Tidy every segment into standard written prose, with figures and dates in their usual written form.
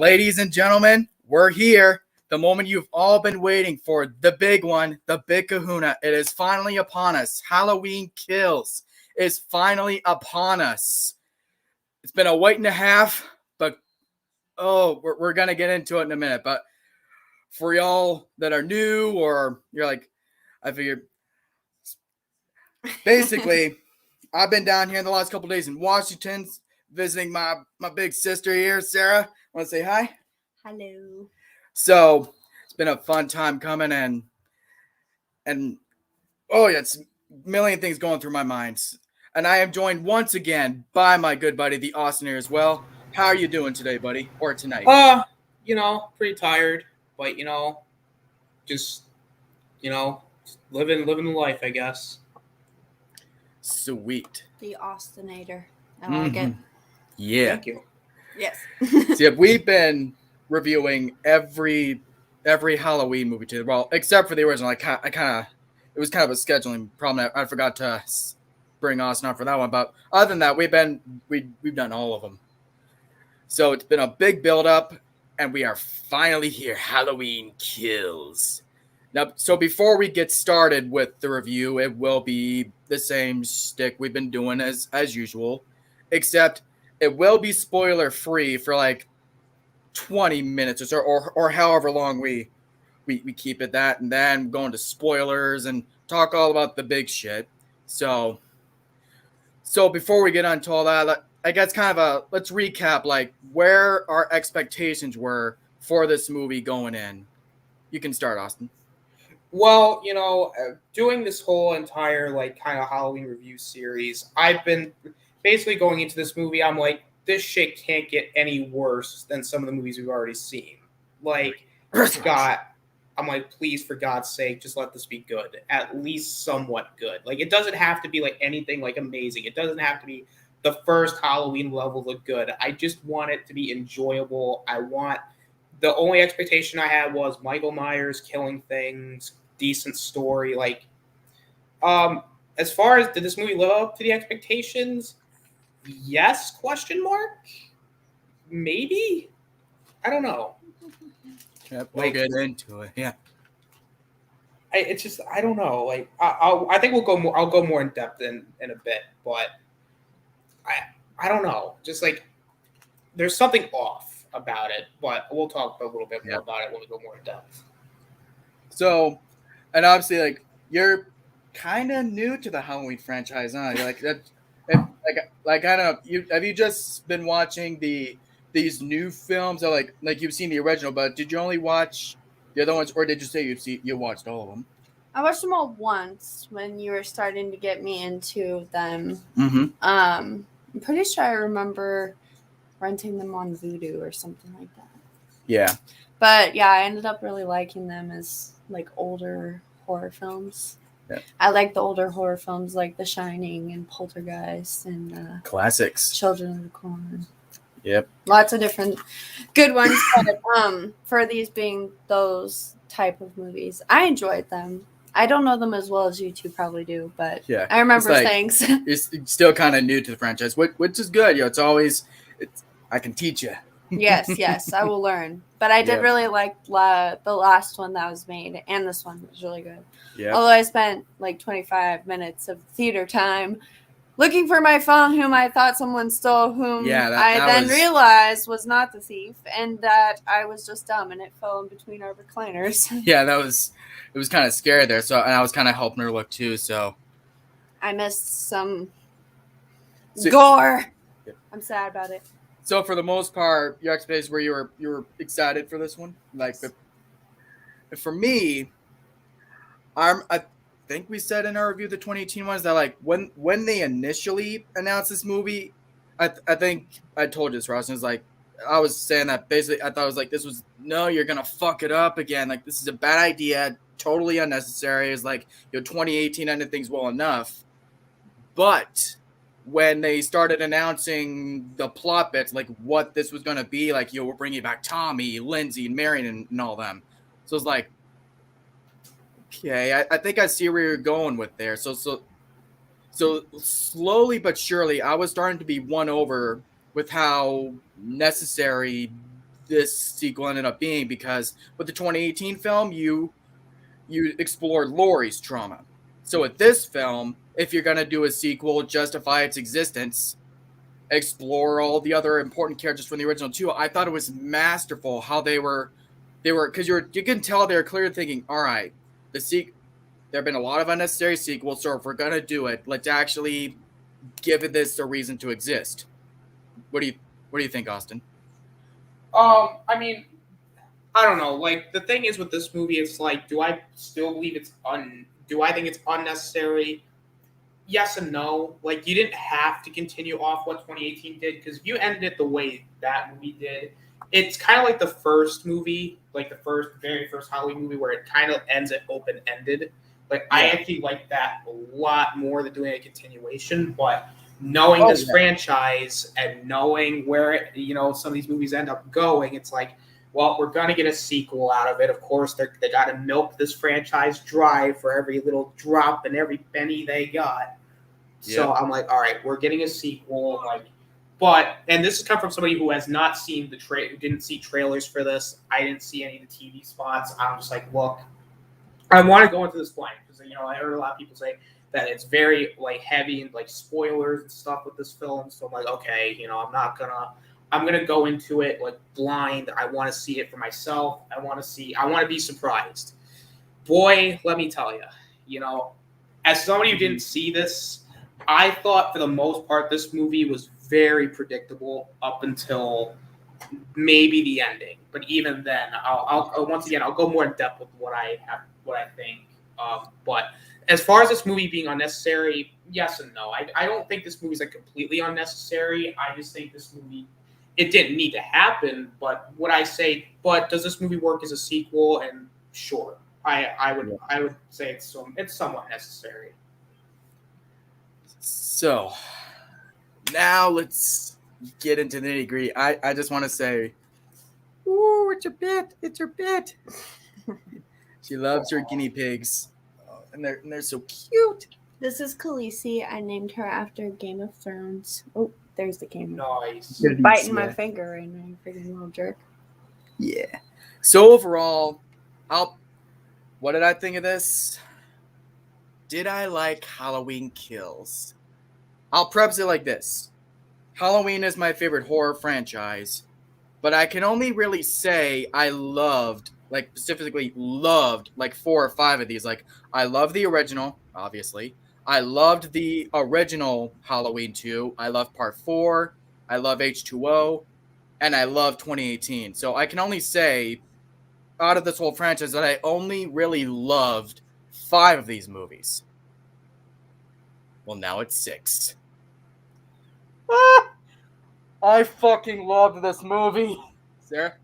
Ladies and gentlemen, we're here. The moment you've all been waiting for, the big one, the big kahuna. It is finally upon us. Halloween Kills is finally upon us. It's been a wait and a half, but we're going to get into it in a minute. But for y'all that are new or you're like, I figured, basically, I've been down here in the last couple days in Washington visiting my big sister here, Sarah. Want to say hi? Hello. So it's been a fun time coming and oh yeah, it's a million things going through my mind. And I am joined once again by my good buddy, the Austiner as well. How are you doing today, buddy? Or tonight? Pretty tired, but just living the life, I guess. Sweet. The Austinator. I like it. Yeah. Thank you. Yes. See, we've been reviewing every Halloween movie today. Well, except for the original. It was kind of a scheduling problem. I forgot to bring Austin on for that one. But other than that, we've done all of them. So it's been a big build up, and we are finally here. Halloween Kills. Now, so before we get started with the review, it will be the same shtick we've been doing as usual, except it will be spoiler free for like 20 minutes or so, or however long we keep it that, and then go into spoilers and talk all about the big shit. So before we get onto all that, I guess let's recap like where our expectations were for this movie going in. You can start, Austin. Well, doing this whole entire kind of Halloween review series, I've been basically going into this movie. I'm like, this shit can't get any worse than some of the movies we've already seen. Like, Scott, I'm like, please, for God's sake, just let this be good. At least somewhat good. Like, it doesn't have to be like anything like amazing. It doesn't have to be the first Halloween level of good. I just want it to be enjoyable. The only expectation I had was Michael Myers killing things, decent story. Like, as far as did this movie live up to the expectations? Yes? Question mark? Maybe? I don't know. Yep, we'll get into it. Yeah. I don't know. Like, I think we'll go more. I'll go more in depth in a bit, but I don't know. Just like there's something off about it, but we'll talk a little bit more about it when we go more in depth. So, and obviously, like you're kind of new to the Halloween franchise, huh? You're like that. Like I don't know. Have you just been watching these new films? Or like you've seen the original, but did you only watch the other ones, or did you say you watched all of them? I watched them all once when you were starting to get me into them. Mm-hmm. I'm pretty sure I remember renting them on Vudu or something like that. Yeah. But yeah, I ended up really liking them as like older horror films. Yeah. I like the older horror films like The Shining and Poltergeist and classics. Children of the Corn. Yep. Lots of different good ones. But for these being those type of movies, I enjoyed them. I don't know them as well as you two probably do, but yeah, I remember things. It's still kind of new to the franchise, which is good. It's always I can teach you. Yes, I will learn. But I did really like the last one that was made, and this one was really good. Yeah. Although I spent like 25 minutes of theater time looking for my phone, whom I thought someone stole, I realized was not the thief, and that I was just dumb, and it fell in between our recliners. Yeah, it was kind of scary there. So, and I was kind of helping her look too. So I missed some gore. Yeah. I'm sad about it. So for the most part, your expectations were you were excited for this one? Like, for me, I think we said in our review the 2018 ones that like when they initially announced this movie, I think I told you this, Ross. Was like I was saying that basically I thought it was like you're gonna fuck it up again. Like this is a bad idea, totally unnecessary. It's like 2018 ended things well enough, but when they started announcing the plot bits, like what this was going to be, like, we're bringing back Tommy, Lindsay, and Marion and all them. So it's like, okay, I think I see where you're going with there. So slowly but surely, I was starting to be won over with how necessary this sequel ended up being, because with the 2018 film, you explored Laurie's trauma. So with this film, if you're going to do a sequel, justify its existence, explore all the other important characters from the original too. I thought it was masterful how they were, because you can tell they were clearly thinking, all right, there have been a lot of unnecessary sequels, so if we're going to do it, let's actually give this a reason to exist. What do you think, Austin? I mean, I don't know. Like, the thing is with this movie, it's like, do I still believe do I think it's unnecessary? Yes and no. Like, you didn't have to continue off what 2018 did, because if you ended it the way that movie did, it's kind of like the first movie, like the very first Halloween movie, where it kind of ends it open-ended. Like, I actually like that a lot more than doing a continuation, but knowing this franchise and knowing where some of these movies end up going, it's like, well, we're going to get a sequel out of it. Of course, they got to milk this franchise dry for every little drop and every penny they got. So I'm like, all right, we're getting a sequel. And this has come from somebody who has not seen didn't see trailers for this. I didn't see any of the TV spots. I'm just like, look, I want to go into this blind because I heard a lot of people say that it's very heavy and spoilers and stuff with this film. So I'm like, okay, I'm gonna go into it blind. I want to see it for myself. I want to be surprised. Boy, let me tell you, as somebody who didn't see this, I thought for the most part this movie was very predictable up until maybe the ending. But even then, I'll go more in depth with what I think. But as far as this movie being unnecessary, yes and no. I don't think this movie's completely unnecessary. I just think this movie, it didn't need to happen. But but does this movie work as a sequel? And sure, I would say it's somewhat necessary. So now let's get into the nitty-gritty. I just want to say, ooh, it's your bit. She loves her guinea pigs, and they're so cute. This is Khaleesi. I named her after Game of Thrones. Oh, there's the camera. Nice. You're biting my finger right now, you freaking little jerk. Yeah. So overall, what did I think of this? Did I like Halloween Kills? I'll preface it like this. Halloween is my favorite horror franchise, but I can only really say I specifically loved 4 or 5 of these. I love the original, obviously. I loved the original Halloween 2. I love Part 4. I love H2O. And I love 2018. So I can only say, out of this whole franchise, that I only really loved 5 of these movies. Well, now it's 6. I fucking loved this movie. Sarah?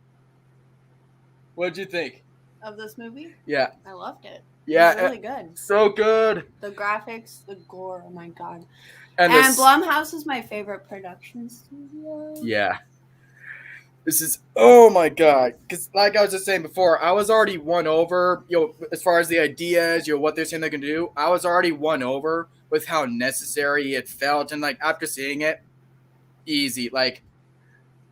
What'd you think? Of this movie? Yeah. I loved it. Yeah. It was really good. So good. The graphics, the gore, oh my god. And Blumhouse is my favorite production studio. Yeah. This is, oh my god. Because like I was just saying before, I was already won over, as far as the ideas, what they're saying they're going to do. I was already won over with how necessary it felt. And after seeing it, easy.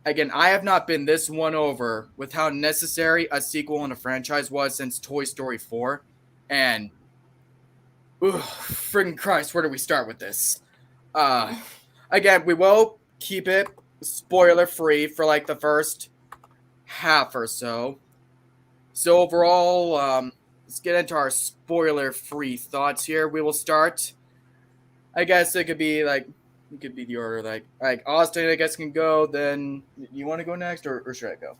Again, I have not been this won over with how necessary a sequel in a franchise was since Toy Story 4. And, friggin' Christ, where do we start with this? Again, we will keep it spoiler-free for the first half or so. So overall, let's get into our spoiler-free thoughts here. We will start, I guess it could be the order. Austin, I guess, can go. Then you want to go next, or should I go?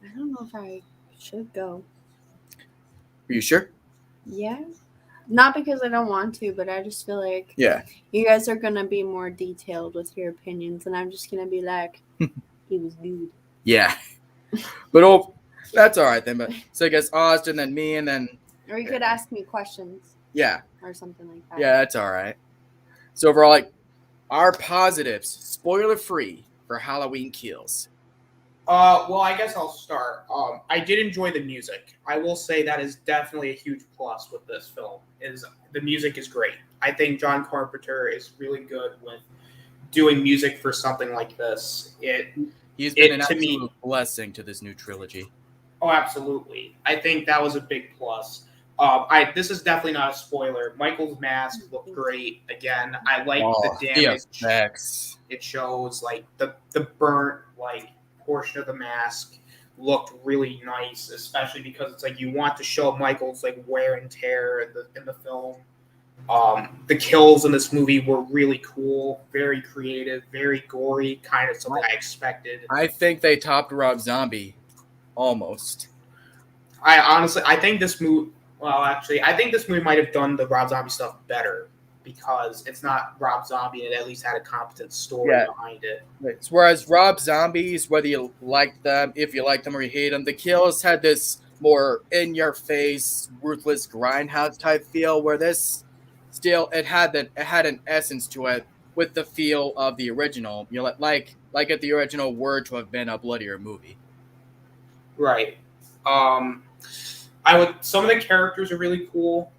I don't know if I should go. Are you sure? Yeah. Not because I don't want to, but I just feel like you guys are going to be more detailed with your opinions, and I'm just going to be like, he was good. Yeah. But that's all right then. But so I guess Austin, then me, and then... Or you could ask me questions. Yeah. Or something like that. Yeah, that's all right. So overall, our positives, spoiler-free, for Halloween Kills. Well, I guess I'll start. I did enjoy the music. I will say that is definitely a huge plus with this film. The music is great. I think John Carpenter is really good with doing music for something like this. He's been an absolute blessing to this new trilogy. Oh, absolutely. I think that was a big plus. This is definitely not a spoiler. Michael's mask looked great. Again, I like the damage. Effects. It shows like the burnt like portion of the mask looked really nice, especially because it's like you want to show Michael's like wear and tear in the film. The kills in this movie were really cool, very creative, very gory, kind of something I expected. I think they topped Rob Zombie, almost. I think this movie. Well, actually, I think this movie might have done the Rob Zombie stuff better because it's not Rob Zombie and it at least had a competent story behind it. Right. Whereas Rob Zombies, whether you like them, if you like them or you hate them, the kills had this more in-your-face, ruthless grindhouse type feel. Where this still it had an essence to it with the feel of the original. You know, like if the original were to have been a bloodier movie. Right. Some of the characters are really cool.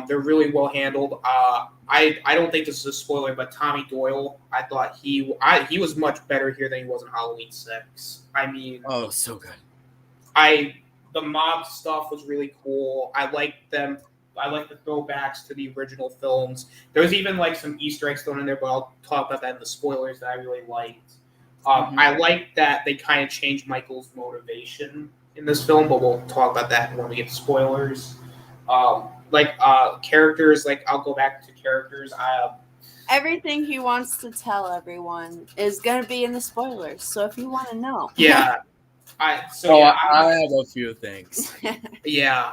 They're really well handled. I don't think this is a spoiler, but Tommy Doyle, I thought he was much better here than he was in Halloween 6. I mean, oh, so good. The mob stuff was really cool. I liked them. I like the throwbacks to the original films. There was even like some Easter eggs thrown in there, but I'll talk about that in the spoilers that I really liked. I like that they kind of changed Michael's motivation in this film, but we'll talk about that when we get to spoilers. Characters, like I'll go back to characters. Everything he wants to tell everyone is going to be in the spoilers. So if you want to know. Yeah. I have a few things. Yeah.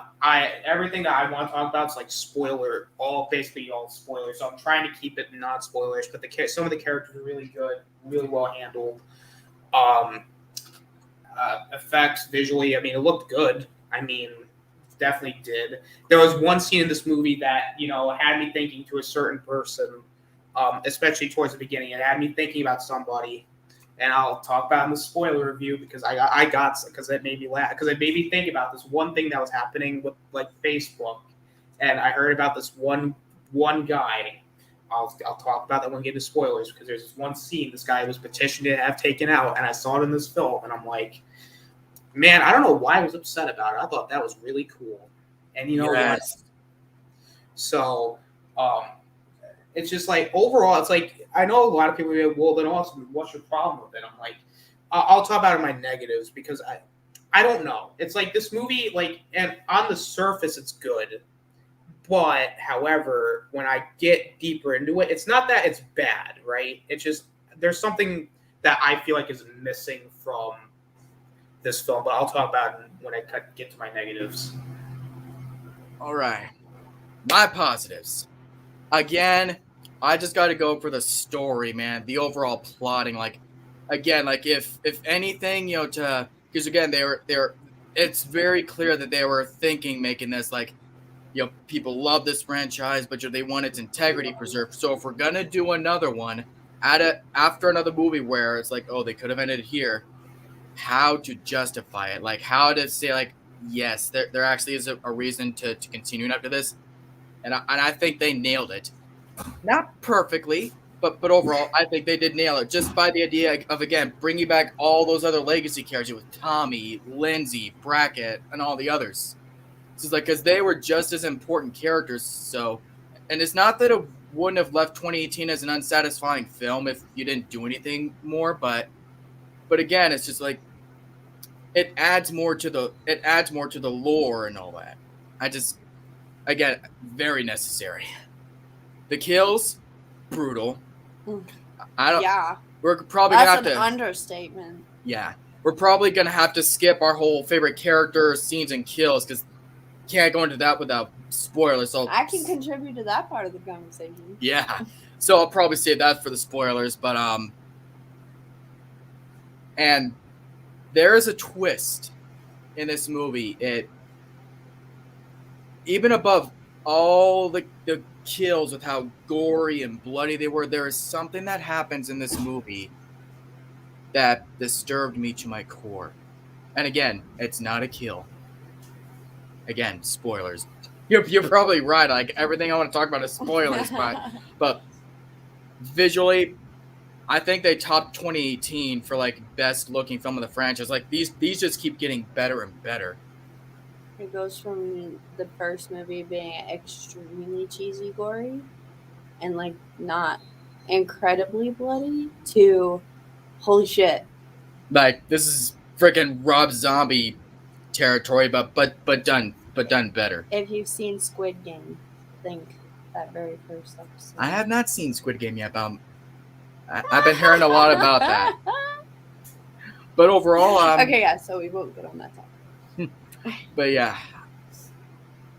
Everything that I want to talk about is like basically all spoilers. So I'm trying to keep it non-spoilers, but some of the characters are really good, really well handled. Effects visually, I mean, it looked good. I mean, definitely did. There was one scene in this movie that, had me thinking to a certain person, especially towards the beginning. It had me thinking about somebody, and I'll talk about it in the spoiler review because because it made me laugh, because it made me think about this one thing that was happening with like Facebook, and I heard about this one guy. I'll talk about that when we get into spoilers, because there's this one scene this guy was petitioned to have taken out, and I saw it in this film, and I'm like, man, I don't know why I was upset about it. I thought that was really cool. And what? So, it's just like, overall, it's like, I know a lot of people are like, well, then what's your problem with it? I'm like, I'll talk about my negatives, because I don't know. It's like this movie, like, and on the surface, it's good. But, however, when I get deeper into it, it's not that it's bad, right? It's just, there's something that I feel like is missing from this film, but I'll talk about it when I get to my negatives. All right. My positives. Again, I just got to go for the story, man. The overall plotting, like, again, like if anything, because again, it's very clear that they were thinking making this, like, people love this franchise, but they want its integrity preserved. So if we're gonna do another one, after another movie where it's like, oh, they could have ended here, how to justify it, like how to say, like, yes, there actually is a reason to continue after this, and I think they nailed it. Not perfectly, but overall, I think they did nail it, just by the idea of, again, bringing back all those other legacy characters with Tommy, Lindsay, Brackett, and all the others. It's like, because they were just as important characters. So, and it's not that it wouldn't have left 2018 as an unsatisfying film if you didn't do anything more, but again, it's just like, it adds more to the lore and all that. Again, very necessary. The kills, brutal. Yeah. We're probably gonna have to. That's an understatement. Yeah, we're probably gonna have to skip our whole favorite characters, scenes, and kills, because can't go into that without spoilers. So I can contribute to that part of the conversation. Yeah, so I'll probably save that for the spoilers. But and there is a twist in this movie. It, even above all the kills with how gory and bloody they were, there is something that happens in this movie that disturbed me to my core. And again, it's not a kill. Again, spoilers. You're probably right. Like, everything I want to talk about is spoilers, but visually, I think they topped 2018 for like best looking film of the franchise. Like these just keep getting better and better. It goes from the first movie being extremely cheesy, gory, and like not incredibly bloody to holy shit. Like this is freaking Rob Zombie territory, but done better. If you've seen Squid Game, think that very first episode. I have not seen Squid Game yet, but I've been hearing a lot about that. But overall, okay, yeah, so we won't get on that topic. But yeah,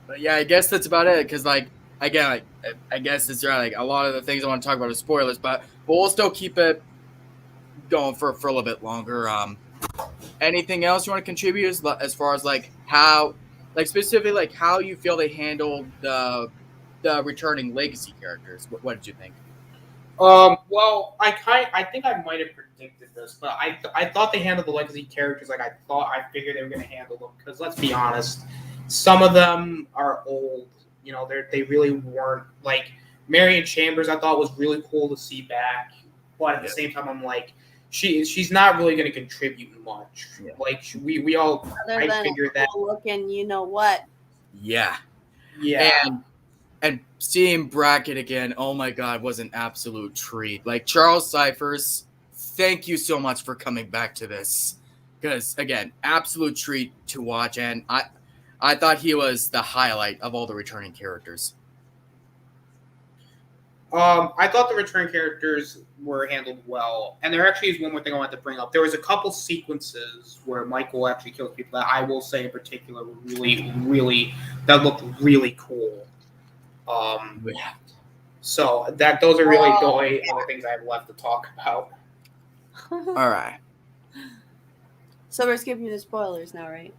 I guess that's about it. Because like again, like, I guess it's like a lot of the things I want to talk about are spoilers, but we'll still keep it going for a little bit longer. Anything else you want to contribute as far as like how, like specifically like how you feel they handled the returning legacy characters? What did you think? Well, I think I might have predicted this, but I thought they handled the legacy characters like I figured they were going to handle them, because let's be honest, some of them are old. You know, they really weren't, like Marion Chambers. I thought was really cool to see back, but at the same time, I'm like, she's not really going to contribute much. Yeah. Like we all, I figured that. Looking, you know what? Yeah. And seeing Brackett again, oh my God, was an absolute treat. Like Charles Cyphers, thank you so much for coming back to this. Because again, absolute treat to watch, and I thought he was the highlight of all the returning characters. I thought the return characters were handled well, and there actually is one more thing I want to bring up. There was a couple sequences where Michael actually kills people that I will say in particular were really that looked really cool. So those are really the only other things I have left to talk about. All right. So we're skipping the spoilers now, right?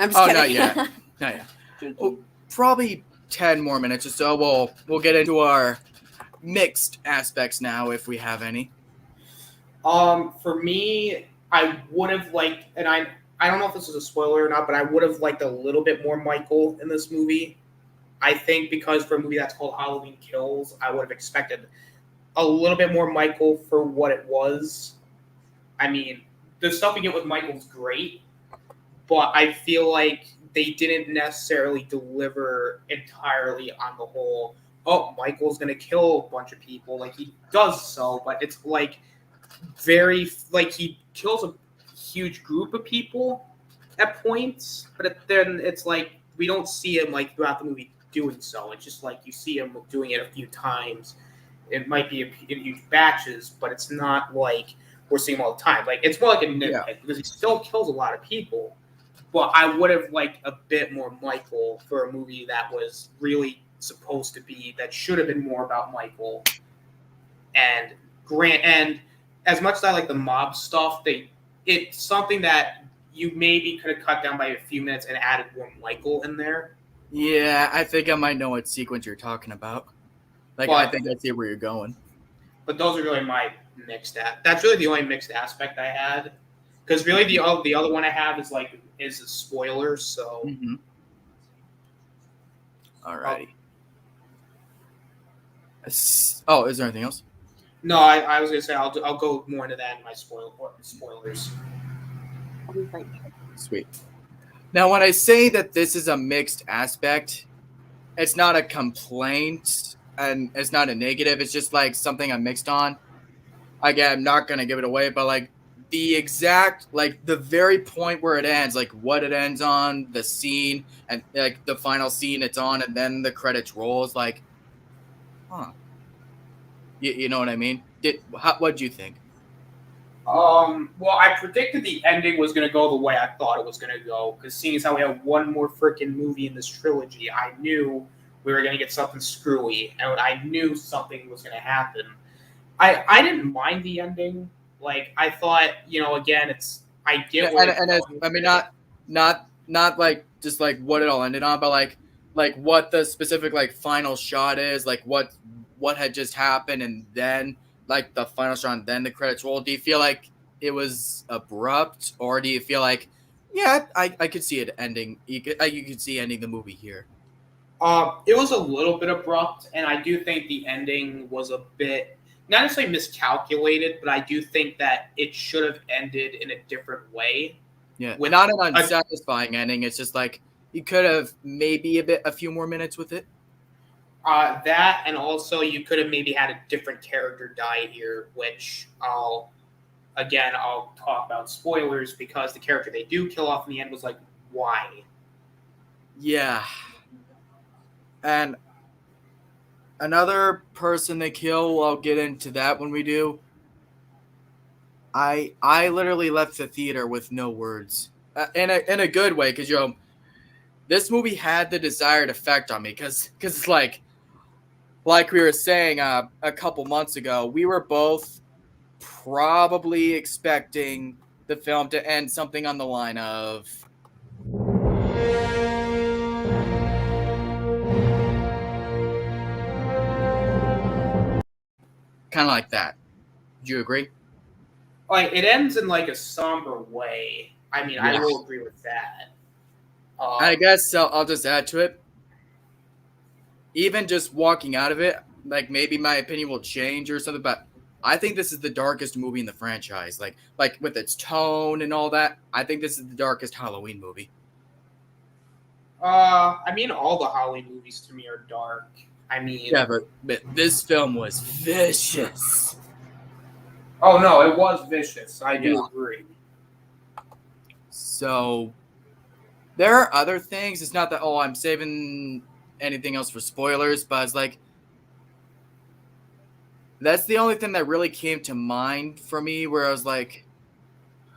I'm just kidding. Not yet. Well, probably 10 more minutes or so. We'll get into our mixed aspects now, if we have any. For me, I would have liked, and I don't know if this is a spoiler or not, but I would have liked a little bit more Michael in this movie. I think because for a movie that's called Halloween Kills, I would have expected a little bit more Michael for what it was. I mean, the stuff we get with Michael's great, but I feel like they didn't necessarily deliver entirely on the whole, oh, Michael's going to kill a bunch of people. Like, he does so, but it's like he kills a huge group of people at points, but then it's like we don't see him like throughout the movie doing so. It's just like you see him doing it a few times. It might be in huge batches, but it's not like we're seeing him all the time. Like, it's more like a nitpick because he still kills a lot of people. But I would have liked a bit more Michael for a movie that was really supposed to be, that should have been more about Michael. And as much as I like the mob stuff, it's something that you maybe could have cut down by a few minutes and added more Michael in there. Yeah, I think I might know what sequence you're talking about. I think I see where you're going. But those are really my mixed. That's really the only mixed aspect I had. Because really, the other one I have is a spoiler. So. Mm-hmm. Alrighty. Oh, is there anything else? No, I was gonna say I'll go more into that in my spoilers. Sweet. Now, when I say that this is a mixed aspect, it's not a complaint and it's not a negative. It's just like something I'm mixed on. Again, I'm not gonna give it away, but like the exact, like the very point where it ends, like what it ends on, the scene, and like the final scene it's on, and then the credits rolls. Like, huh? You know what I mean? What do you think? Well, I predicted the ending was going to go the way I thought it was going to go, because seeing as how we have one more freaking movie in this trilogy, I knew we were going to get something screwy, and I knew something was going to happen. I didn't mind the ending. Like, I thought, again, I get what I mean, not like just like what it all ended on, but like what the specific like final shot is, like what had just happened, and then like the final shot and then the credits roll. Do you feel like it was abrupt, or do you feel like, yeah, I could see it ending? You could see ending the movie here. It was a little bit abrupt, and I do think the ending was a bit not necessarily miscalculated, but I do think that it should have ended in a different way. Yeah, not an unsatisfying ending. It's just like you could have maybe a few more minutes with it. That, and also you could have maybe had a different character die here, which I'll talk about spoilers, because the character they do kill off in the end was like, why? Yeah. And another person they kill, I'll get into that when we do. I literally left the theater with no words. In a good way, because, this movie had the desired effect on me, because it's like we were saying a couple months ago, we were both probably expecting the film to end something on the line of kind of like that. Do you agree? Like, it ends in like a somber way. I mean, yeah. I will agree with that. I guess I'll just add to it. Even just walking out of it, like, maybe my opinion will change or something, but I think this is the darkest movie in the franchise. Like with its tone and all that, I think this is the darkest Halloween movie. I mean, all the Halloween movies to me are dark. I mean, yeah, but this film was vicious. Oh no, it was vicious. I do agree. So there are other things. It's not that I'm saving anything else for spoilers, but it's like that's the only thing that really came to mind for me, where I was like,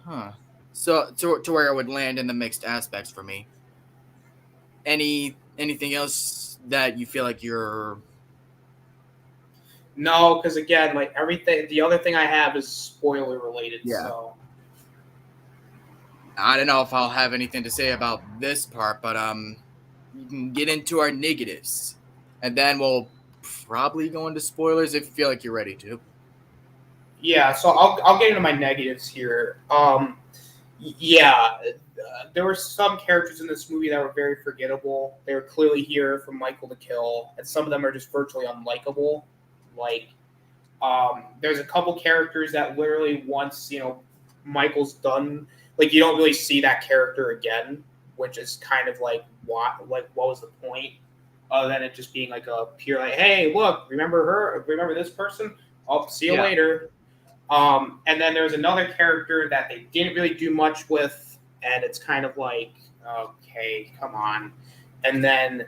huh. So to where it would land in the mixed aspects for me. Anything else that you feel like you're... No, because again, like everything, the other thing I have is spoiler related. Yeah. So I don't know if I'll have anything to say about this part, but you can get into our negatives, and then we'll probably go into spoilers if you feel like you're ready to. Yeah, so I'll get into my negatives here. There were some characters in this movie that were very forgettable. They were clearly here for Michael to kill, and some of them are just virtually unlikable. Like, there's a couple characters that literally once, Michael's done, like, you don't really see that character again, which is kind of like, what was the point? Other than it just being like a pure, like, hey, look, remember her? Remember this person? I'll see you later. And then there's another character that they didn't really do much with, and it's kind of like, okay, come on. And then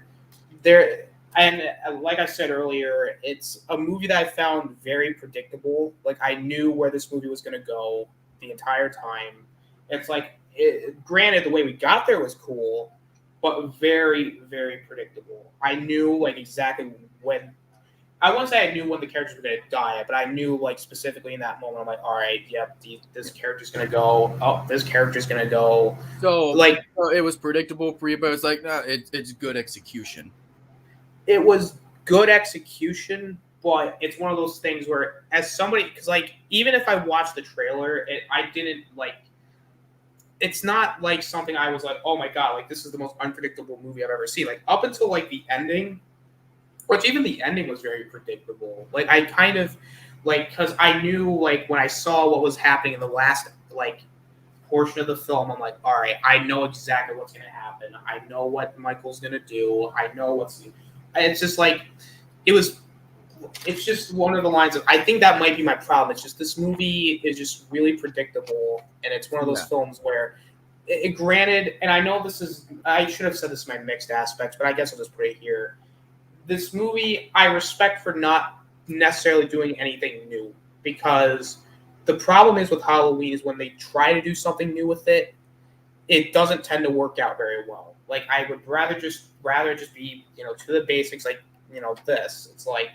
like I said earlier, it's a movie that I found very predictable. Like, I knew where this movie was going to go the entire time. It's like, granted, the way we got there was cool, but very, very predictable. I knew, like, exactly when... I wouldn't say I knew when the characters were going to die, but I knew, like, specifically in that moment, I'm like, all right, yep, this character's going to go. Oh, this character's going to go. So, it was predictable for you, but it's like, no, it's good execution. It was good execution, but it's one of those things where, as somebody, because, like, even if I watched the trailer, I didn't, like, it's not like something I was like, oh my God, like, this is the most unpredictable movie I've ever seen. Like, up until, like, the ending, which even the ending was very predictable. Like, I kind of, like, because I knew, like, when I saw what was happening in the last, like, portion of the film, I'm like, all right, I know exactly what's going to happen. I know what Michael's going to do. I know it's just like, it's just one of the lines of, I think that might be my problem. It's just, this movie is just really predictable, and it's one of those films where, granted, and I know I should have said this in my mixed aspects, but I guess I'll just put it here. This movie, I respect for not necessarily doing anything new, because the problem is with Halloween is when they try to do something new with it, it doesn't tend to work out very well. Like, I would rather just be, to the basics, like, this. It's like,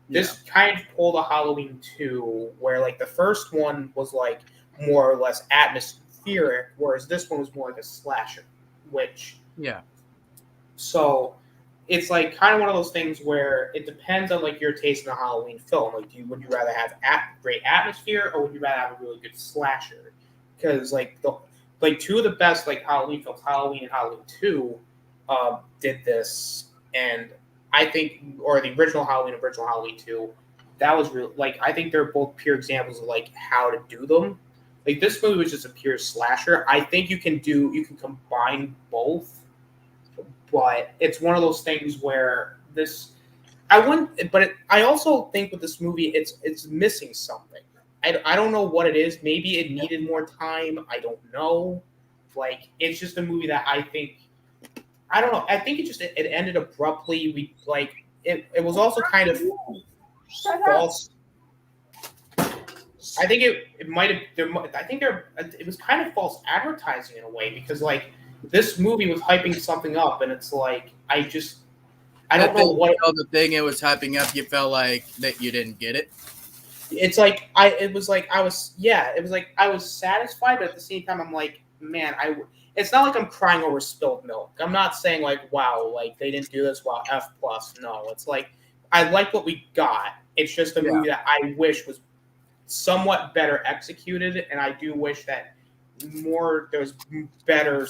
this kind of pulled a Halloween 2, where, like, the first one was, like, more or less atmospheric, whereas this one was more like a slasher, which... Yeah. So... it's like kind of one of those things where it depends on, like, your taste in a Halloween film. Like, would you rather have great atmosphere, or would you rather have a really good slasher? Because, like, two of the best, like, Halloween films, Halloween and Halloween 2, did this, and I think, or the original Halloween 2, that was real. Like, I think they're both pure examples of like how to do them. Like, this movie was just a pure slasher. I think you can combine both, but it's one of those things where I wouldn't. But I also think with this movie, it's missing something. I don't know what it is. Maybe it needed more time. I don't know. Like, it's just a movie that I think. I don't know. I think it ended abruptly. It was also kind of false. I think it might have. It was kind of false advertising in a way, because like this movie was hyping something up, and it's like I don't know what the thing it was hyping up. You felt like that you didn't get it. It's like I was satisfied, but at the same time I'm like, man, it's not like I'm crying over spilled milk. I'm not saying like, wow, like they didn't do this, wow, F+. No, it's like I like what we got. It's just a movie that I wish was somewhat better executed, and I do wish that there was better.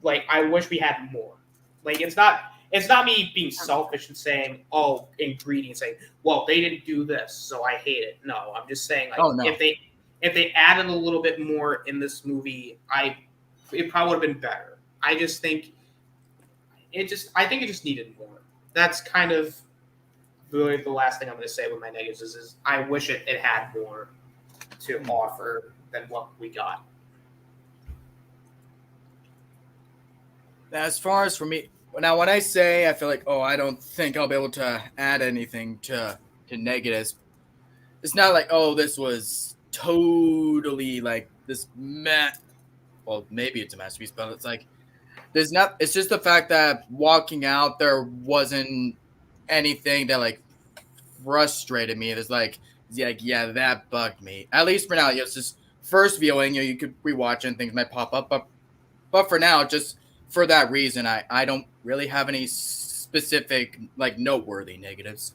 Like, I wish we had more. Like, it's not me being selfish and saying, oh, ingredients, saying, well, they didn't do this, so I hate it. No, I'm just saying, like, if they added a little bit more in this movie, it probably would have been better. I think it just needed more. That's kind of really the last thing I'm going to say with my negatives is I wish it had more to offer than what we got. As far as for me, now when I say I feel like, oh, I don't think I'll be able to add anything to negatives, it's not like, oh, this was totally like this well, maybe it's a masterpiece, but it's like it's just the fact that walking out there wasn't anything that like frustrated me. It's like, yeah, that bugged me. At least for now, it's just first viewing, you could rewatch and things might pop up, but for now, just for that reason, I don't really have any specific like noteworthy negatives.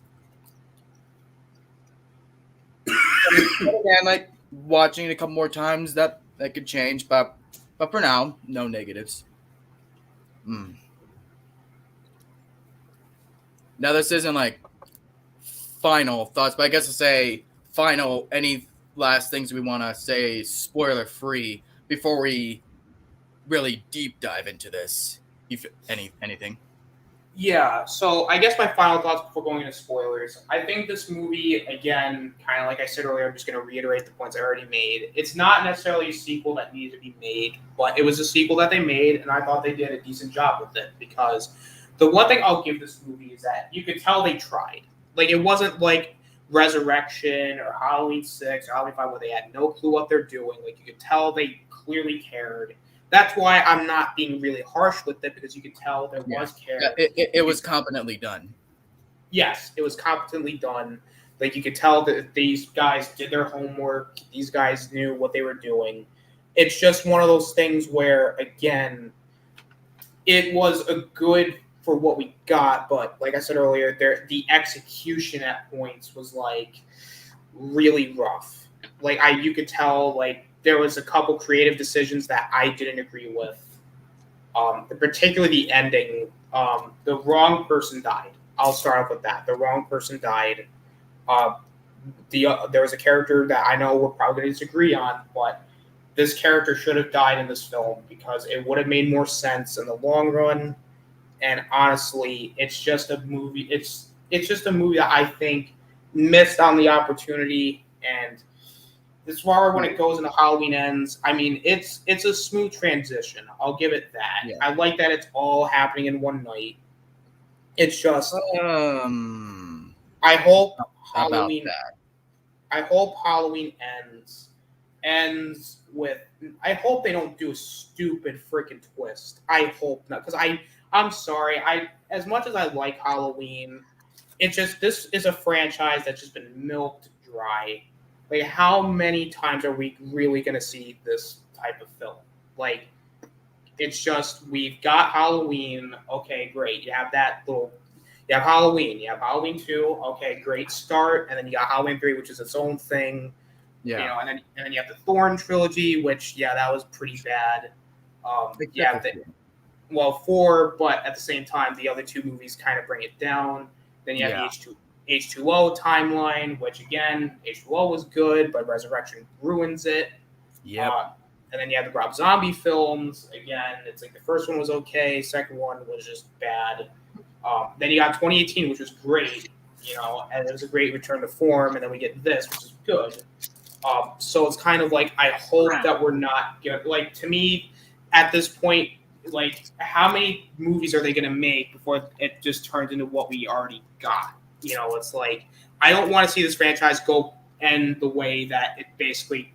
And like watching it a couple more times, that could change, but for now, no negatives. Now this isn't like final thoughts, but I guess I'll say final. Any last things we want to say, spoiler free, before we really deep dive into this? Anything? Yeah, so I guess my final thoughts before going into spoilers. I think this movie, again, kind of like I said earlier, I'm just going to reiterate the points I already made. It's not necessarily a sequel that needed to be made, but it was a sequel that they made, and I thought they did a decent job with it, because the one thing I'll give this movie is that you could tell they tried. Like, it wasn't like Resurrection or Halloween 6 or Halloween 5 where they had no clue what they're doing. Like, you could tell they clearly cared. That's why I'm not being really harsh with it, because you could tell there was care. Yeah, it was competently done. Yes, it was competently done. Like, you could tell that these guys did their homework. These guys knew what they were doing. It's just one of those things where, again, it was a good for what we got, but like I said earlier, the execution at points was like really rough. Like, you could tell like there was a couple creative decisions that I didn't agree with. Particularly the ending. The wrong person died. I'll start off with that. The wrong person died. There was a character that I know we're probably going to disagree on, but this character should have died in this film because it would have made more sense in the long run. And honestly, it's just a movie. It's just a movie that I think missed on the opportunity. And as far as when it goes into Halloween Ends, I mean, it's a smooth transition. I'll give it that. Yeah. I like that it's all happening in one night. It's just I hope Halloween ends with. I hope they don't do a stupid freaking twist. I hope not, because I'm sorry. As much as I like Halloween, it's just this is a franchise that's just been milked dry. Like, how many times are we really going to see this type of film? Like, it's just, we've got Halloween. Okay, great. You have Halloween. You have Halloween 2. Okay, great start. And then you got Halloween 3, which is its own thing. Yeah. You know, and then you have the Thorn trilogy, which, yeah, that was pretty bad. 4, but at the same time, the other two movies kind of bring it down. Then you have H2O timeline, which again, H2O was good, but Resurrection ruins it. Yep. And then you have the Rob Zombie films. Again, it's like the first one was okay, second one was just bad. Then you got 2018, which was great, and it was a great return to form. And then we get this, which is good. So it's kind of like I hope that we're not like, to me at this point, like how many movies are they going to make before it just turns into what we already got? It's like I don't want to see this franchise go end the way that it basically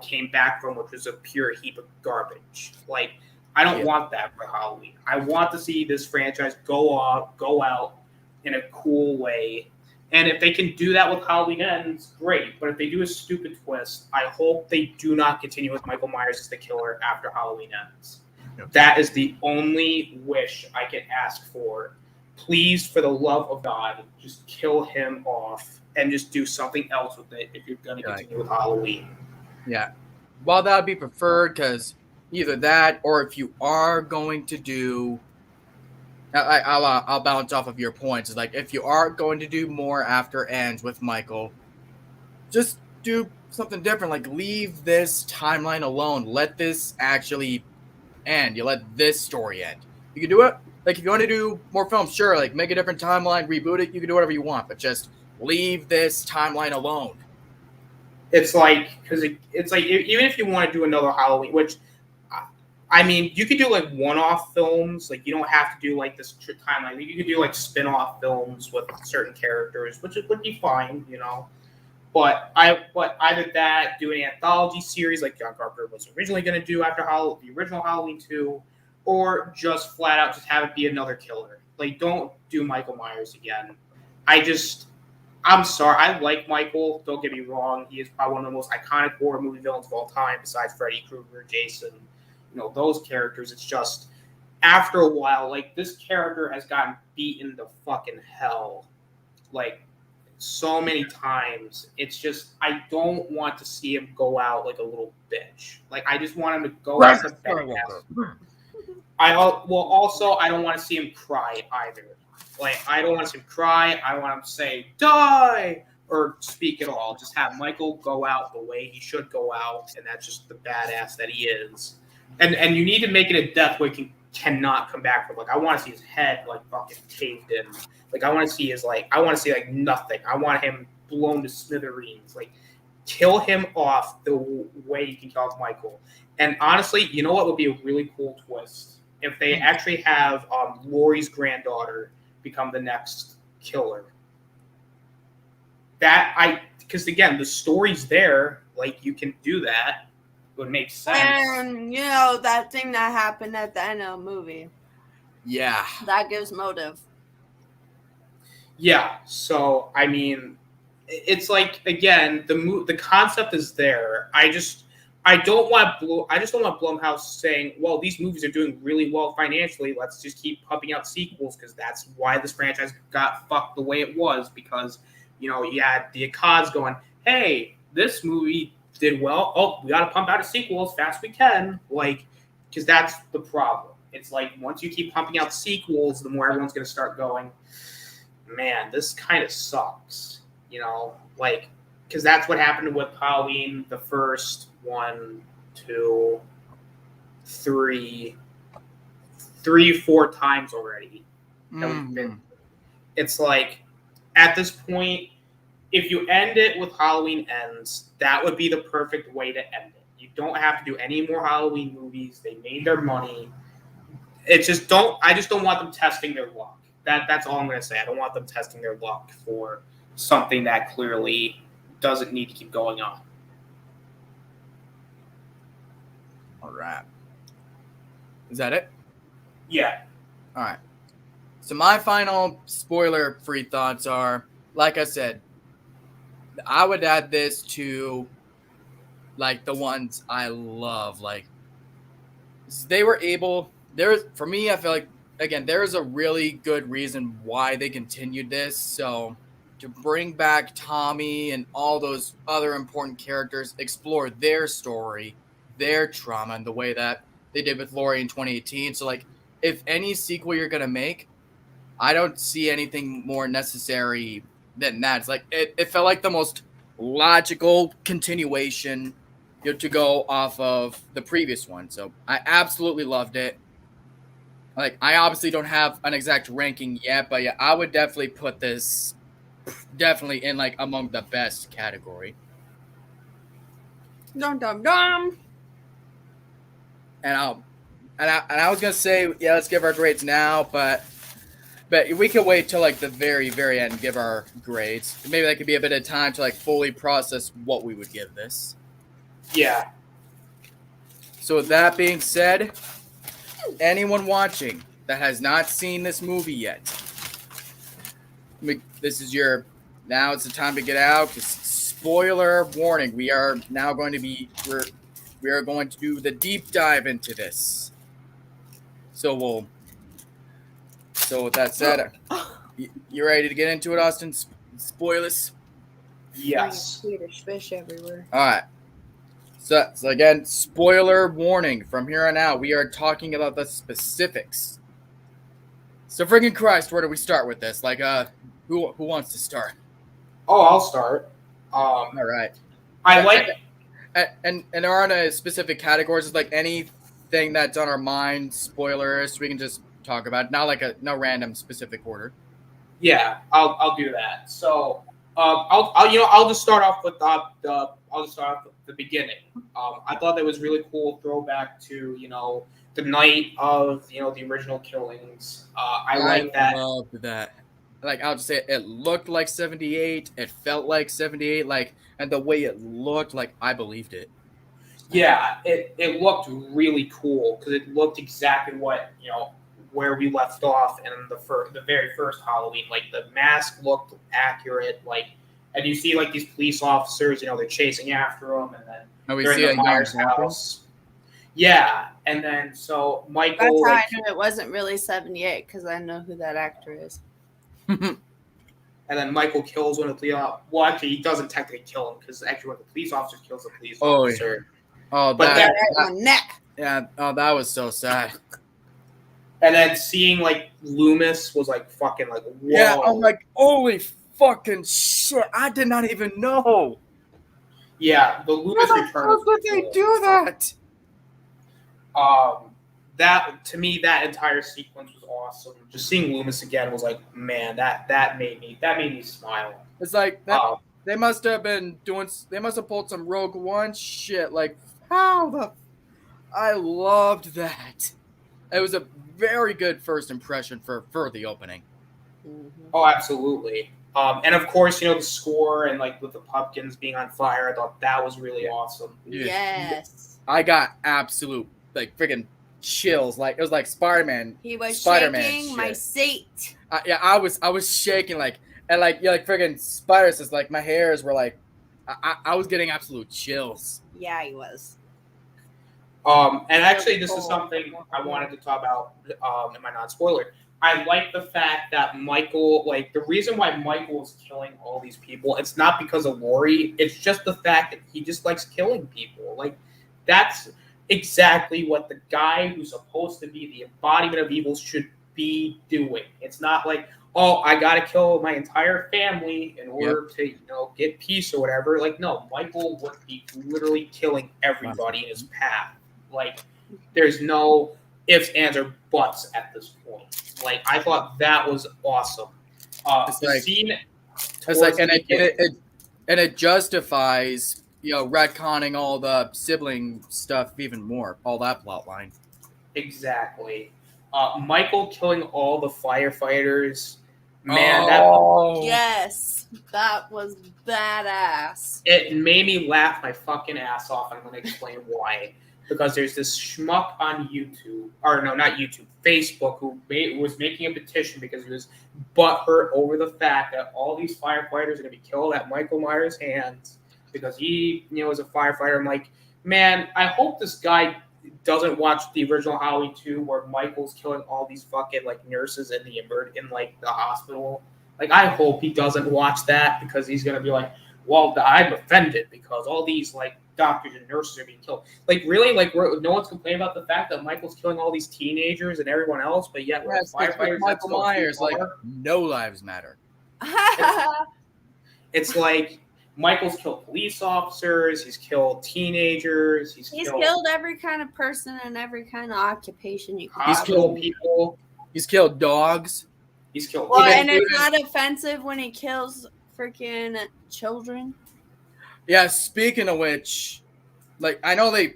came back from, which was a pure heap of garbage. Like I don't want that for Halloween. I want to see this franchise go out in a cool way. And if they can do that with Halloween Ends, great. But if they do a stupid twist, I hope they do not continue with Michael Myers as the killer after Halloween Ends. Yep. That is the only wish I can ask for. Please, for the love of God, just kill him off and just do something else with it if you're going to continue with Halloween. Yeah. Well, that would be preferred, because either that, or if you are going to do, I'll bounce off of your points. It's like, if you are going to do more after Ends with Michael, just do something different. Like, leave this timeline alone. Let this actually end. You let this story end. You can do it. Like, if you want to do more films, sure. Like, make a different timeline, reboot it. You can do whatever you want, but just leave this timeline alone. It's like, because it's like, even if you want to do another Halloween, which, I mean, you could do like one-off films. Like, you don't have to do like this timeline. You could do like spin-off films with certain characters, which would be fine, But either that, do an anthology series like John Carpenter was originally going to do after the original Halloween 2, or just flat out just have it be another killer. Like, don't do Michael Myers again. I'm sorry. I like Michael. Don't get me wrong. He is probably one of the most iconic horror movie villains of all time, besides Freddy Krueger, Jason, those characters. It's just, after a while, like, this character has gotten beaten to fucking hell, like, so many times. It's just, I don't want to see him go out like a little bitch. Like, I just want him to go out as a badass. I don't want to see him cry either. Like, I don't want to see him cry. I want him to say, die, or speak at all. Just have Michael go out the way he should go out, and that's just the badass that he is. And you need to make it a death where he cannot come back from. Like, I want to see his head, like, fucking caved in. Like, I want to see nothing. I want him blown to smithereens. Like, kill him off the way you can kill off Michael. And honestly, you know what would be a really cool twist? If they actually have Laurie's granddaughter become the next killer. Because again, the story's there. Like, you can do that. It would make sense. And, that thing that happened at the end of the movie. Yeah. That gives motive. Yeah. So, I mean, it's like, again, the concept is there. I just don't want Blumhouse saying, well, these movies are doing really well financially. Let's just keep pumping out sequels, because that's why this franchise got fucked the way it was. Because, you had the Akkads going, hey, this movie did well. Oh, we got to pump out a sequel as fast as we can. Like, because that's the problem. It's like, once you keep pumping out sequels, the more everyone's going to start going, man, this kind of sucks. Like, because that's what happened with Halloween, the first 1, 2, 3, 4 times already. It's like, at this point, if you end it with Halloween Ends, that would be the perfect way to end it. You don't have to do any more Halloween movies. They made their money. I just don't want them testing their luck. That's all I'm going to say. I don't want them testing their luck for something that clearly doesn't need to keep going on. All right. Is that it? Yeah. All right. So my final spoiler-free thoughts are, like I said, I would add this to, like, the ones I love. Like, they were able, for me, I feel like, again, there's a really good reason why they continued this. So to bring back Tommy and all those other important characters, explore their story, their trauma, and the way that they did with Laurie in 2018. So, like, if any sequel you're going to make, I don't see anything more necessary than that. It's like it felt like the most logical continuation, to go off of the previous one. So I absolutely loved it. Like, I obviously don't have an exact ranking yet, but yeah, I would definitely put this definitely in like among the best category. Dum dum dum. And I was gonna say, yeah, let's give our grades now, but we can wait till like the very, very end and give our grades. Maybe that could be a bit of time to like fully process what we would give this. Yeah. So with that being said, anyone watching that has not seen this movie yet, this is now it's the time to get out. Spoiler warning, we are now going to be we are going to do the deep dive into this. So with that said, you ready to get into it, Austin? Spoilers? Yes. Swedish fish everywhere. All right. So again, spoiler warning. From here on out, we are talking about the specifics. So freaking Christ, where do we start with this? Like, who wants to start? Oh, I'll start. All right. I like. And there aren't a specific categories. It's like anything that's on our mind, spoilers. We can just talk about it. Not like no random specific order. Yeah, I'll do that. So, I'll just start off with the beginning. I thought that was really cool throwback to the night of the original killings. I like that. I love that. Like, I'll just say it looked like 78. It felt like 78. Like, and the way it looked, like, I believed it. Yeah, it looked really cool because it looked exactly what where we left off in the very first Halloween. Like, the mask looked accurate. Like, and you see like these police officers, they're chasing after them, and then we they're see in the Myers house. Yeah, and then so Michael. That's how I knew it wasn't really 78 because I know who that actor is. And then Michael kills one of the well, actually, he doesn't technically kill him because actually, one of the police officers kills the police officer. Oh, but that neck. Yeah. Oh, that was so sad. And then seeing like Loomis was like fucking like whoa. Yeah, I'm like, holy fucking shit! I did not even know. Yeah, the Loomis return. How could they do that? That to me, that entire sequence was awesome. Just seeing Loomis again was like, man, that made me smile. It's like that. They must have been doing. They must have pulled some Rogue One shit. Like, how the? I loved that. It was a very good first impression for the opening. Mm-hmm. Oh, absolutely. And of course, the score and like with the pumpkins being on fire, I thought that was really awesome. Dude, yes. I got absolute like freaking chills. Like, it was like Spider-Man. He was Spider-Man shaking shit. my seat. Yeah, I was shaking like, and like, yeah, like freaking spiders. It's like my hairs were like, I was getting absolute chills. Yeah, he was. And actually, this is something I wanted to talk about in my non-spoiler. I like the fact that Michael, like, the reason why Michael is killing all these people, it's not because of Laurie. It's just the fact that he just likes killing people. Like, that's exactly what the guy who's supposed to be the embodiment of evil should be doing. It's not like, oh, I got to kill my entire family in order to, get peace or whatever. Like, no, Michael would be literally killing everybody in his path. Like, there's no ifs, ands, or buts at this point. Like, I thought that was awesome. It's the like, scene, it's like, and it justifies, retconning all the sibling stuff even more, all that plot line. Exactly. Michael killing all the firefighters. Man, yes, that was badass. It made me laugh my fucking ass off. I'm going to explain why. Because there's this schmuck on YouTube, or no, not YouTube, Facebook, who was making a petition because he was butthurt over the fact that all these firefighters are going to be killed at Michael Myers' hands because he, is a firefighter. I'm like, man, I hope this guy doesn't watch the original Halloween 2 where Michael's killing all these fucking like nurses in the hospital. Like, I hope he doesn't watch that because he's going to be like, well, I'm offended because all these like doctors and nurses are being killed. Like, really? Like, no one's complaining about the fact that Michael's killing all these teenagers and everyone else, but yet firefighters, Michael Myers, like, no lives matter. It's like Michael's killed police officers. He's killed teenagers. He's killed every kind of person and every kind of occupation you can. He's killed people. He's killed dogs. He's killed. Well, and it's not offensive when he kills freaking children. Yeah. Speaking of which, like I know they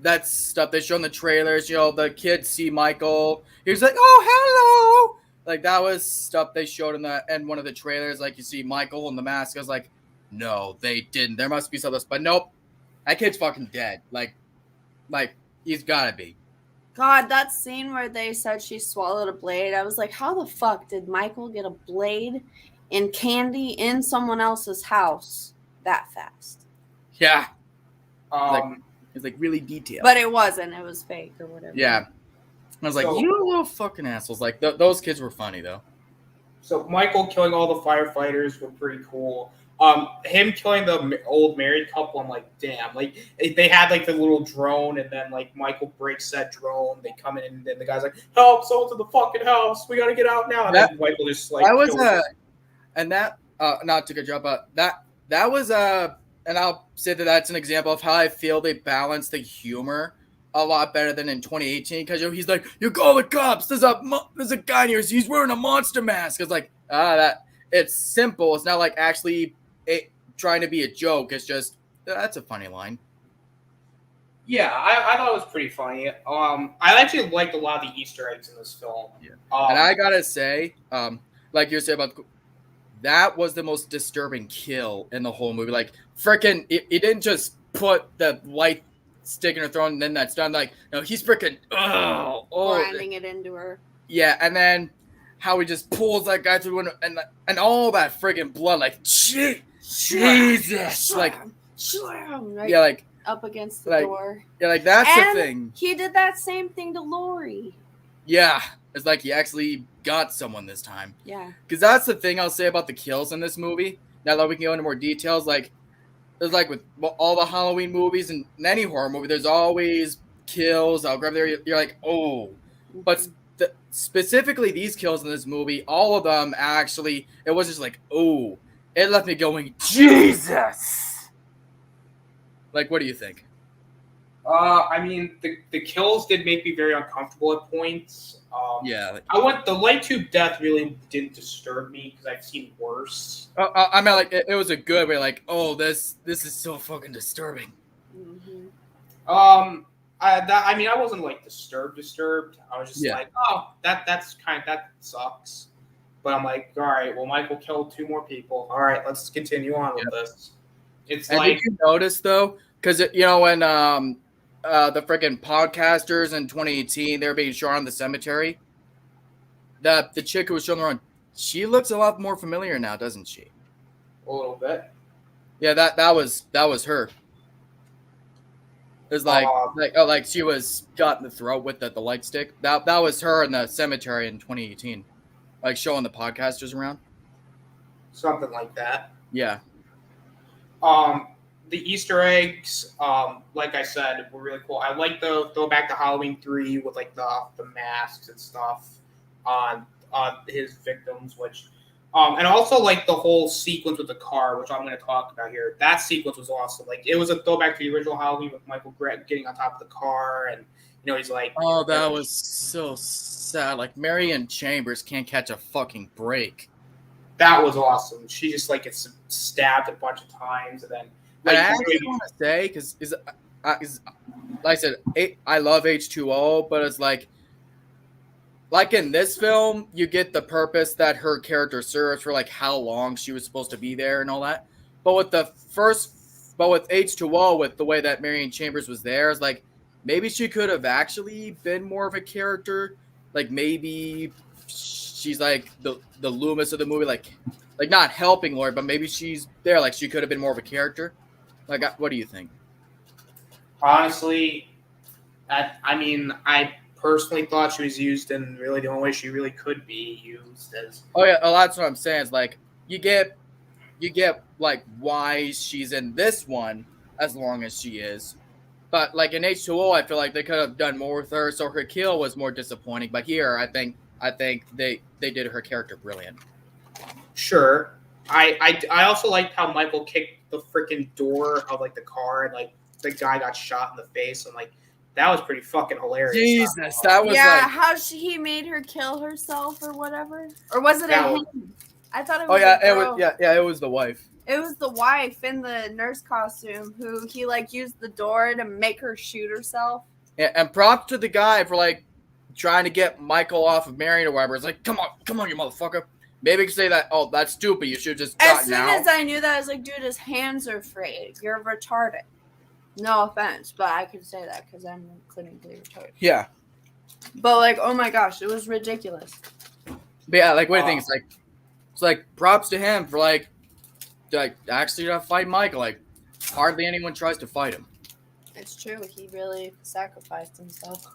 that stuff they show in the trailers. You know, the kids see Michael. He's like, "Oh, hello." Like that was stuff they showed in the end one of the trailers. Like you see Michael in the mask. I was like, no, they didn't. There must be something else. But nope, that kid's fucking dead. Like he's gotta be. God, that scene where they said she swallowed a blade. I was like, how the fuck did Michael get a blade and candy in someone else's house that fast? Yeah. It's like really detailed. But it wasn't. It was fake or whatever. Yeah. I was like, you little fucking assholes. Like, those kids were funny, though. So Michael killing all the firefighters were pretty cool. Him killing the old married couple, I'm like, damn. Like, they had, like, the little drone, and then, like, Michael breaks that drone. They come in, and then the guy's like, help, someone's in the fucking house. We got to get out now. And then Michael just, like, and that, not to get you up, but that was, and I'll say that's an example of how I feel they balance the humor a lot better than in 2018, because he's like, you call the cops, there's a guy in here, he's wearing a monster mask. It's like, that it's simple. It's not like actually trying to be a joke. It's just, that's a funny line. Yeah, I thought it was pretty funny. I actually liked a lot of the Easter eggs in this film. Yeah. And I gotta say, like you said about, that was the most disturbing kill in the whole movie. Like, freaking, it didn't just put the light stick in her throat and then that's done. Like, no, he's freaking grinding it into her. Yeah, and then how he just pulls that guy through the window and all that friggin' blood, like Jesus, like right yeah, like up against the door. Yeah, like that's and the thing. He did that same thing to Lori. Yeah, it's like he actually got someone this time. Yeah, because that's the thing I'll say about the kills in this movie. Now that we can go into more details, like. It's like with all the Halloween movies and any horror movie, there's always kills. I'll grab there. You're like, oh. But specifically these kills in this movie, all of them actually, it was just like, oh. It left me going, Jesus. Like, what do you think? I mean, the kills did make me very uncomfortable at points. Yeah. The light tube death really didn't disturb me because I've seen worse. I mean, like, it was a good way, like, oh, this is so fucking disturbing. Mm-hmm. I mean, I wasn't, like, disturbed. I was just like, oh, that sucks. But I'm like, all right, well, Michael killed 2 more people. All right, let's continue on with this. It's and like... Did you notice, though? Because, you know, when the freaking podcasters in 2018, they were being shown in the cemetery. The chick who was shown around, she looks a lot more familiar now, doesn't she? A little bit. Yeah, that was her. It was like she was got in the throat with the light stick. That was her in the cemetery in 2018, like showing the podcasters around. Something like that. Yeah. The Easter eggs, like I said, were really cool. I like the throwback to Halloween 3 with like the masks and stuff on his victims, which and also like the whole sequence with the car, which I'm going to talk about here. That sequence was awesome. Like it was a throwback to the original Halloween with Michael getting on top of the car, and you know he's like, oh, that was so sad. Like Marion Chambers can't catch a fucking break. That was awesome. She just like gets stabbed a bunch of times, and then. Like, I actually want to say, because like I said, I love H2O, but it's like in this film, you get the purpose that her character serves for like how long she was supposed to be there and all that. But with with H2O, with the way that Marion Chambers was there, it's like maybe she could have actually been more of a character. Like maybe she's like the Loomis of the movie, like not helping Lori, but maybe she's there. Like she could have been more of a character. Like, what do you think? Honestly, I personally thought she was used in really the only way she really could be used as. Oh yeah, well, that's what I'm saying. It's like you get like why she's in this one as long as she is, but like in H2O, I feel like they could have done more with her, so her kill was more disappointing. But here, I think they did her character brilliant. Sure. I also liked how Michael kicked the freaking door of like the car and like the guy got shot in the face and like that was pretty fucking hilarious. Jesus, that was how he made her kill herself or whatever, or was it him? I thought it was. It was the wife. It was the wife in the nurse costume who he like used the door to make her shoot herself. Yeah, and props to the guy for like trying to get Michael off of Marion or whatever. It's like, come on, you motherfucker. Maybe you could say that. Oh, that's stupid. You should just. As soon as I knew that, I was like, dude, his hands are free. You're retarded. No offense, but I can say that because I'm clinically retarded. Yeah. But like, oh my gosh, it was ridiculous. But yeah, like, what do you think? It's like props to him for like actually fight Michael. Like, hardly anyone tries to fight him. It's true. He really sacrificed himself.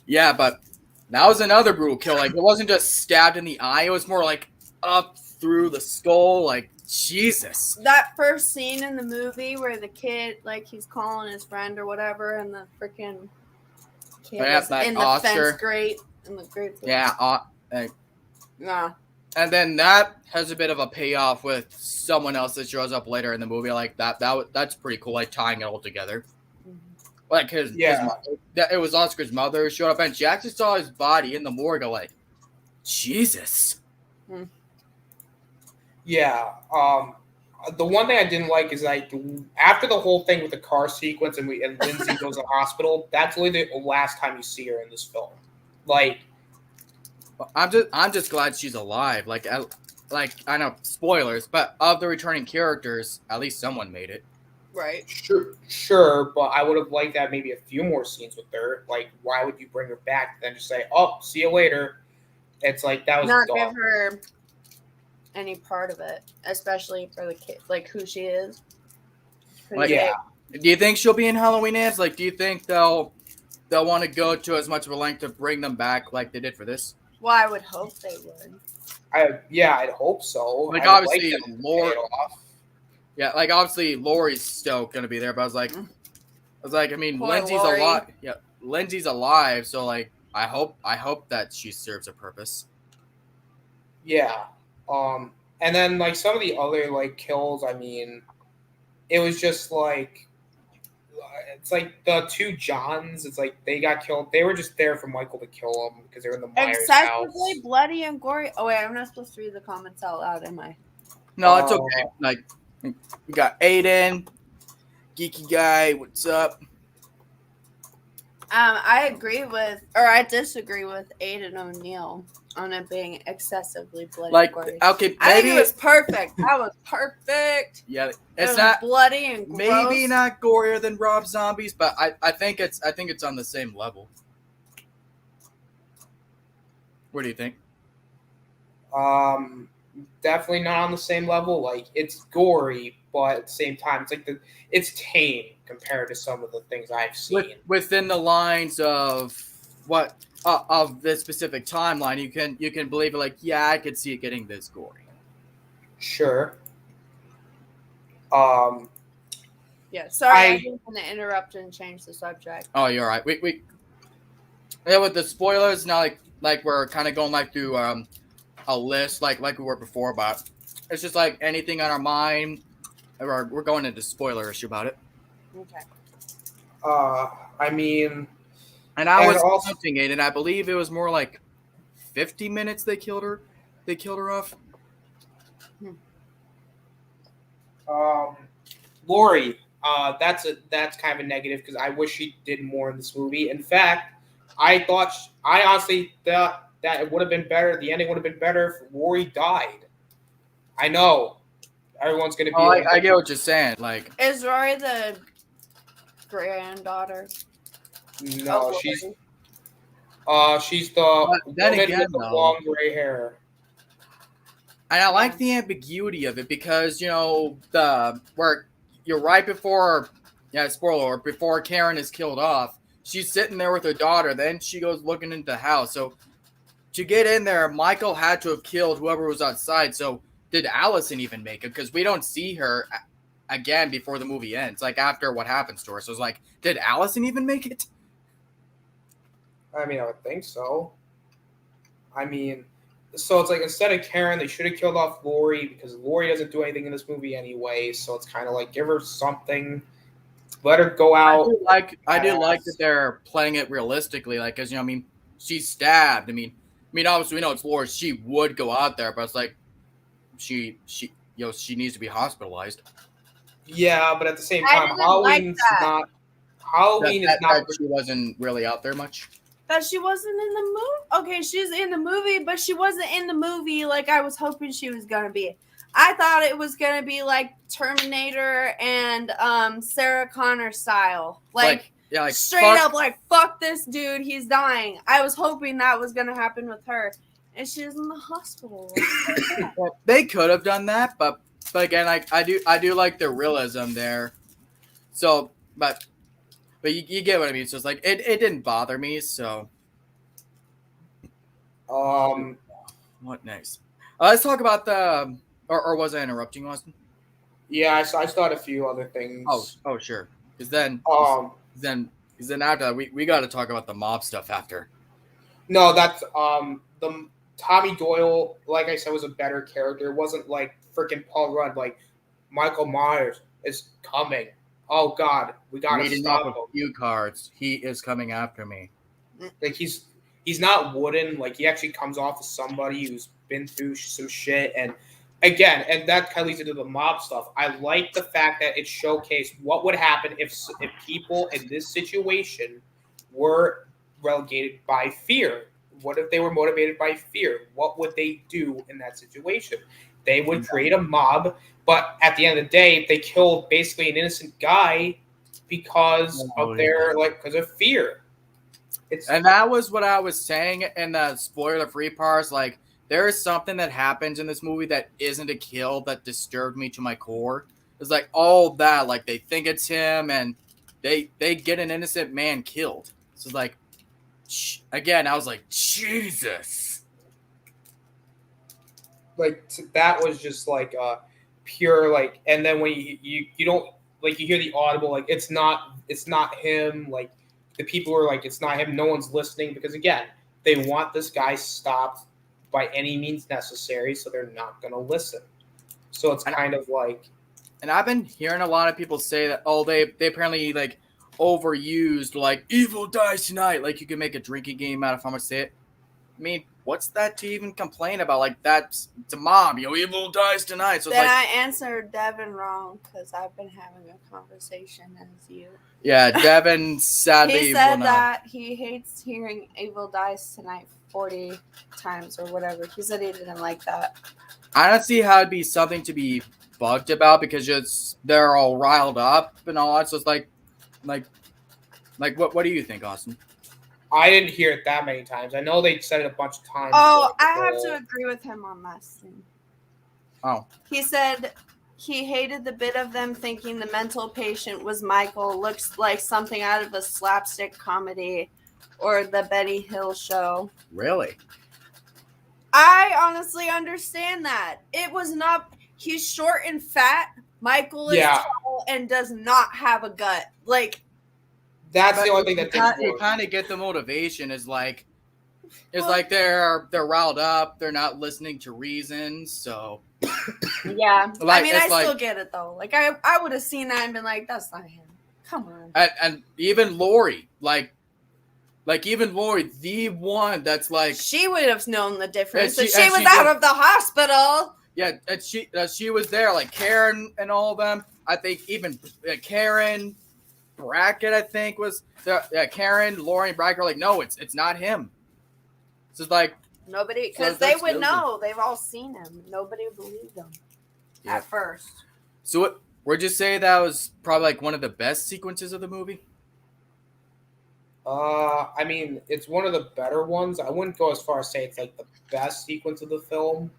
Yeah, but that was another brutal kill. Like, it wasn't just stabbed in the eye. It was more like up through the skull. Like, Jesus. That first scene in the movie where the kid, like, he's calling his friend or whatever, and the freaking kid is in the fence grate. In the grate. Yeah. Yeah. And then that has a bit of a payoff with someone else that shows up later in the movie. Like, that's pretty cool, like, tying it all together. Like, his mother, it was Oscar's mother who showed up, and she actually saw his body in the morgue, like, Jesus. Yeah. The one thing I didn't like is, like, after the whole thing with the car sequence and Lindsay goes to the hospital, that's really the last time you see her in this film. Like, I'm just glad she's alive. Like I know spoilers, but of the returning characters, at least someone made it. Right. Sure, but I would have liked that maybe a few more scenes with her. Like, why would you bring her back then just say, "Oh, see you later"? It's like that was not dumb. Give her any part of it, especially for the kid, like who she is. Like, yeah. Do you think she'll be in Halloween Ends? Like, do you think they'll want to go to as much of a length to bring them back like they did for this? Well, I would hope they would. I'd hope so. Like, obviously, Laurie. Yeah, like obviously Laurie's still gonna be there, but I was like, I mean, Lindsay's alive. Yeah, Lindsay's alive, so like, I hope that she serves a purpose. Yeah, and then like some of the other like kills, I mean, it was just like. It's like the two Johns. It's like they got killed. They were just there for Michael to kill them because they were in the Myers house. Excessively bloody and gory. Oh wait, I'm not supposed to read the comments out loud, am I? No, it's okay. Like, we got Aiden, Geeky Guy. What's up? I disagree with Aiden O'Neill on it being excessively bloody. Like, gory. okay, maybe I think it was perfect. That was perfect. Yeah, it's not bloody and gross. Maybe not gorier than Rob Zombie's, but I think it's on the same level. What do you think? Definitely not on the same level. Like, it's gory, but at the same time, it's like it's tame compared to some of the things I've seen. Within the lines of what of this specific timeline, you can believe it. Like, yeah, I could see it getting this gory. Sure. Yeah. Sorry, I'm going to interrupt and change the subject. Oh, you're right. We yeah, with the spoilers now, like we're kind of going like through a list like we were before, but it's just like anything on our mind. We're going into spoiler issue about it. Okay. I mean, and I was counting it, and I believe it was more like 50 minutes they killed her. They killed her off. Laurie, that's kind of a negative because I wish she did more in this movie. In fact, I honestly thought that it would have been better. The ending would have been better if Laurie died. I know everyone's gonna be. Oh, I get what you're saying. Like, is Rory the granddaughter? No, she's the woman with the long gray hair. And I like the ambiguity of it because, you know, where you're right before, spoiler, before Karen is killed off, she's sitting there with her daughter. Then she goes looking into the house. So to get in there, Michael had to have killed whoever was outside. So did Allison even make it? Because we don't see her again before the movie ends, like after what happens to her. So it's like, did Allison even make it? I mean, I would think so. I mean, So it's like instead of Karen, they should have killed off Lori because Lori doesn't do anything in this movie anyway. So it's kind of like give her something, let her go out. I do like that they're playing it realistically, like because I mean, she's stabbed. I mean, obviously we know it's Lori. She would go out there, but it's like she she needs to be hospitalized. Yeah, but at the same time, Halloween is not. She wasn't really out there much. That she wasn't in the movie. Okay, she's in the movie, but she wasn't in the movie like I was hoping she was gonna be. I thought it was gonna be like Terminator and Sarah Connor style, like straight up, like fuck this dude, he's dying. I was hoping that was gonna happen with her, and she was in the hospital. Well, they could have done that, but again, like I do like the realism there. So, but you get what I mean. So it's like it didn't bother me. So, what next? Let's talk about the. Or was I interrupting, Austin? Yeah, I still had a few other things. Oh, sure. Because then after that, we got to talk about the mob stuff after. No, that's the Tommy Doyle. Like I said, was a better character. It wasn't like freaking Paul Rudd. Like Michael Myers is coming. Oh God, we gotta stop him. A few cards. He is coming after me. Like he's not wooden. Like he actually comes off as somebody who's been through some shit. And again, and that kind of leads into the mob stuff. I like the fact that it showcased what would happen if people in this situation were relegated by fear. What if they were motivated by fear? What would they do in that situation? They would create a mob, but at the end of the day, they killed basically an innocent guy because of fear. And that was what I was saying in the spoiler-free parts. Like, there is something that happens in this movie that isn't a kill that disturbed me to my core. It's like all that, like they think it's him, and they get an innocent man killed. So it's like, again, I was like, Jesus. Like that was just like pure like, and then when you don't like you hear the audible like it's not him, like the people are like it's not him, no one's listening because again they want this guy stopped by any means necessary, so they're not gonna listen. So it's kind of like, and I've been hearing a lot of people say that they apparently like overused like evil dies tonight, like you can make a drinking game out of how much say it. I mean, what's that to even complain about? Like, it's a mob, evil dies tonight. So then I answered Devin wrong because I've been having a conversation as you. Yeah, Devin sadly. He said that he hates hearing evil dies tonight 40 times or whatever. He said he didn't like that. I don't see how it'd be something to be bugged about because they're all riled up and all that. So it's like what do you think, Austin? I didn't hear it that many times. I know they said it a bunch of times. Oh, I have to agree with him on this thing. Oh. He said he hated the bit of them thinking the mental patient was Michael. Looks like something out of a slapstick comedy or the Benny Hill show. Really? I honestly understand that. It was not... He's short and fat. Michael is tall and does not have a gut. Like... That's the only thing that you kind of get the motivation is like they're riled up, they're not listening to reason, so yeah. I mean, I still get it though. Like I would have seen that and been like, that's not him. Come on. And even Lori, like even Lori, the one that's like she would have known the difference if she was out of the hospital. Yeah, and she was there, like Karen and all of them. I think even Karen. Brackett, I think, was Karen, Lori, and Brackett are like, no, it's not him. So it's like nobody, because they would know. They've all seen him. Nobody believed them at first. So would you say that was probably like one of the best sequences of the movie? I mean, it's one of the better ones. I wouldn't go as far as say it's like the best sequence of the film,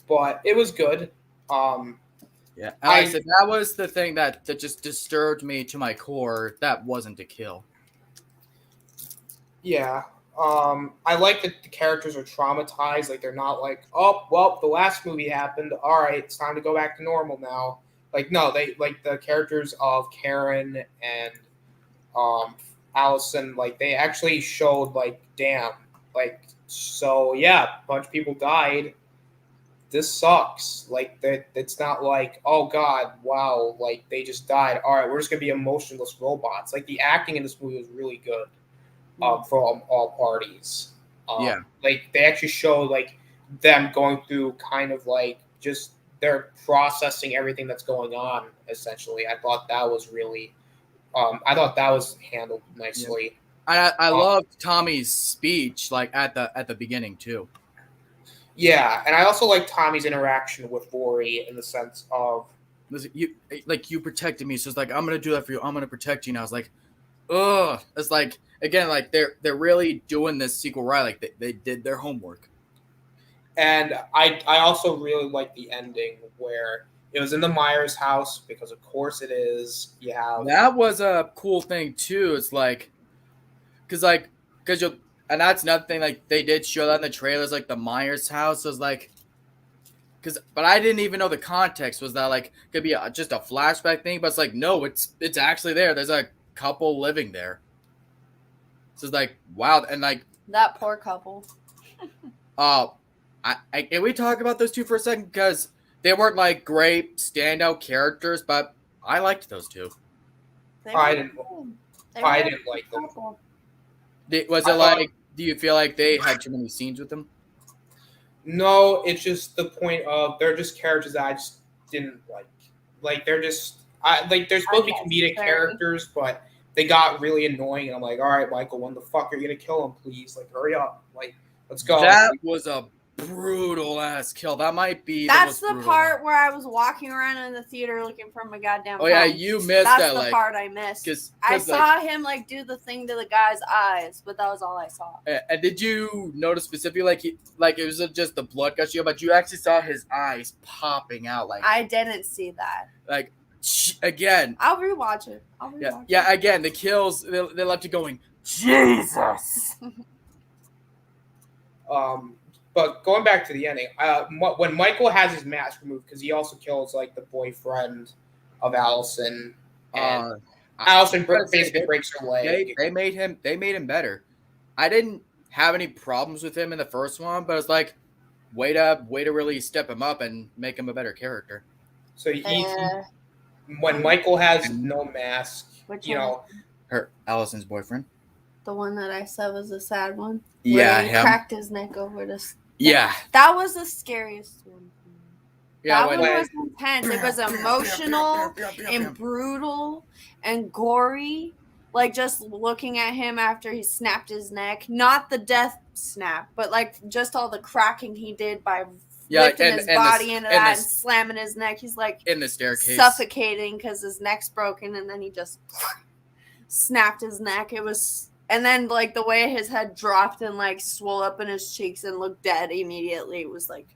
but it was good. Yeah, I said that was the thing that just disturbed me to my core. That wasn't a kill. Yeah. I like that the characters are traumatized. Like, they're not like, oh, well, the last movie happened. All right, it's time to go back to normal now. Like, no, they, like, the characters of Karen and Allison, like, they actually showed, like, damn, Like, so yeah, a bunch of people died. This sucks. Like, that it's not like, oh god, wow, like they just died. All right, we're just gonna be emotionless robots. Like, the acting in this movie was really good, from all parties. Yeah. Like, they actually show like them going through kind of like just they're processing everything that's going on. Essentially, I thought that was really, I thought that was handled nicely. I loved Tommy's speech, like at the beginning too. Yeah, and I also like Tommy's interaction with Rory in the sense of, Listen, you protected me, so it's like I'm gonna do that for you. I'm gonna protect you. And I was like, ugh. It's like again, like they're really doing this sequel right. Like they did their homework. and I also really like the ending where it was in the Myers house, because of course it is. Yeah, That was a cool thing too. It's like, because you, and that's another thing. Like they did show that in the trailers, like the Myers house was like, but I didn't even know the context was that like could be just a flashback thing. But it's like no, it's actually there. There's a couple living there. So it's like wow, and like That poor couple. Can we talk about those two for a second? Because they weren't like great standout characters, but I liked those two. I didn't like them. Was it like, do you feel like they had too many scenes with them? No, it's just the point of they're just characters that I just didn't like. Like they're just they're supposed to be comedic characters, but they got really annoying, and I'm like, all right, Michael, when the fuck are you gonna kill him? Please, like, hurry up, like, let's go. That was a brutal ass kill. That might be. That's the part where I was walking around in the theater looking for my goddamn phone. Oh yeah, you missed that. That's the like, part I missed. Cause I saw him like do the thing to the guy's eyes, but that was all I saw. And did you notice specifically, like it was just the blood gushing, but you actually saw his eyes popping out? Like I didn't see that. Like again. I'll rewatch it. Yeah. Again, the kills they left you going Jesus. But going back to the ending, when Michael has his mask removed, because he also kills like the boyfriend of Allison, and Allison basically breaks her leg. They made him better. I didn't have any problems with him in the first one, but it's like way to really step him up and make him a better character. So when Michael has no mask, her Allison's boyfriend, the one that I said was a sad one. Yeah, he cracked his neck over this. Yeah, that was the scariest one. Yeah, that one was intense. It was emotional and brutal and gory. Like just looking at him after he snapped his neck, not the death snap, but like just all the cracking he did by lifting his body into that and slamming his neck. He's like in the staircase, suffocating because his neck's broken, and then he just snapped his neck. It was. And then, like, the way his head dropped and, like, swelled up in his cheeks and looked dead immediately, it was, like,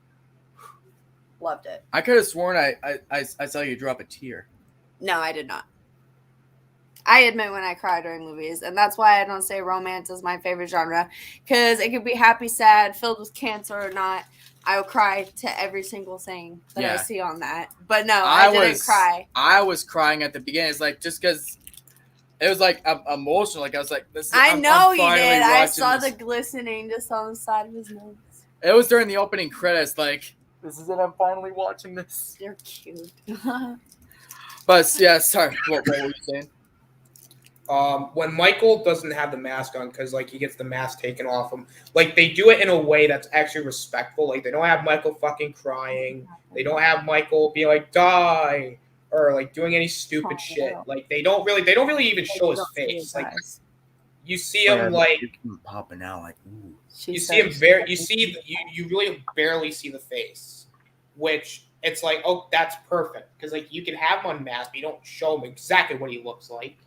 loved it. I could have sworn I saw you drop a tear. No, I did not. I admit when I cry during movies, and that's why I don't say romance is my favorite genre, because it could be happy, sad, filled with cancer or not. I will cry to every single thing that I see on that. But no, I didn't cry. I was crying at the beginning. It's like, just because... It was like emotional. Like I was like, "This." I'm you did. I saw the glistening just on the side of his nose. It was during the opening credits. Like, this is it. I'm finally watching this. You're cute. But yeah, sorry. What were you saying? When Michael doesn't have the mask on, because like he gets the mask taken off him, like they do it in a way that's actually respectful. Like they don't have Michael fucking crying. They don't have Michael be like die. Or like doing any stupid shit. Like they don't really even show his face. Like you see him like popping out like ooh. You see him you really barely see the face. Which it's like, oh, that's perfect. Because like you can have him unmasked, but you don't show him exactly what he looks like.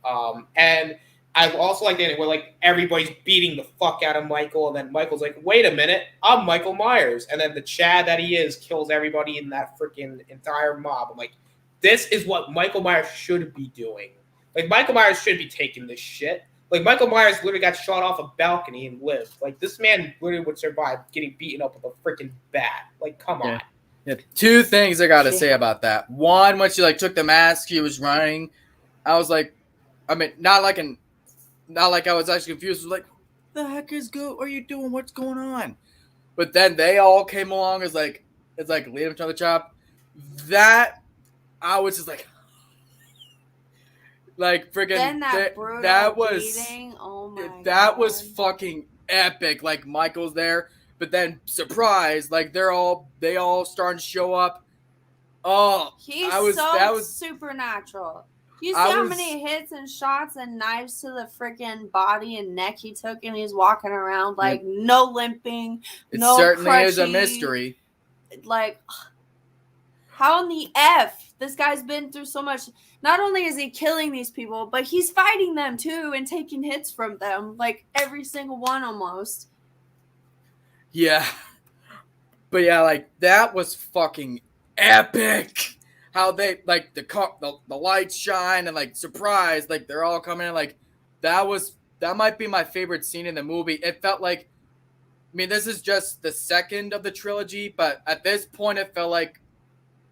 And I also like that where like everybody's beating the fuck out of Michael, and then Michael's like, wait a minute, I'm Michael Myers. And then the Chad that he is kills everybody in that freaking entire mob. I'm like, this is what Michael Myers should be doing. Like, Michael Myers should be taking this shit. Like, Michael Myers literally got shot off a balcony and lived. Like, this man literally would survive getting beaten up with a freaking bat. Like, come on. Yeah. Two things I gotta say about that. One, when she, like, took the mask, she was running. I was like, I mean, not like I was actually confused. I was like, the heck is good? What are you doing? What's going on? But then they all came along as like, it's like lead him to the chop. That I was just like freaking. Then brutal that was beating. Oh my that God. was fucking epic. Like Michael's there, but then surprise, like they all starting to show up. Oh, he's supernatural. You see how many hits and shots and knives to the freaking body and neck he took, and he's walking around like no limping, no certainly crutchy. Is a mystery. Like, how in the F? This guy's been through so much. Not only is he killing these people, but he's fighting them too and taking hits from them, like every single one almost. Yeah, but yeah, like that was fucking epic. How they like the lights shine and like surprise, like they're all coming in. Like that might be my favorite scene in the movie. It felt like, I mean, this is just the second of the trilogy, but at this point, it felt like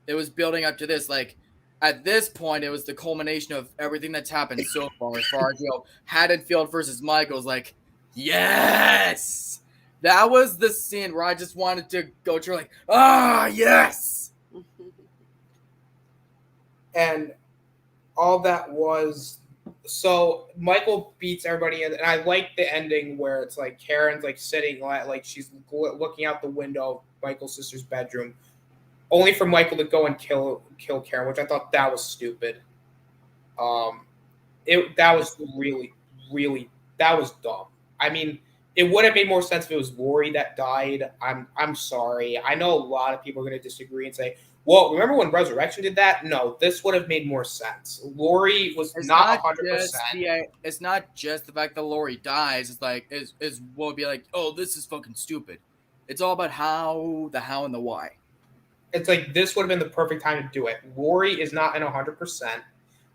it was building up to this. Like at this point, it was the culmination of everything that's happened so far. As far as Haddonfield versus Michaels, like yes, that was the scene where I just wanted to go to like yes. And all that was, so Michael beats everybody, and I like the ending where it's like Karen's like sitting like she's looking out the window of Michael's sister's bedroom, only for Michael to go and kill Karen, which I thought that was stupid. That was really that was dumb. I mean, it would have made more sense if it was Laurie that died. I'm sorry. I know a lot of people are going to disagree and say, well, remember when Resurrection did that? No, this would have made more sense. Laurie was not 100%. It's not just the fact that Laurie dies. It's like is what would be like, oh, this is fucking stupid. It's all about the how and the why. It's like this would have been the perfect time to do it. Laurie is not in 100%.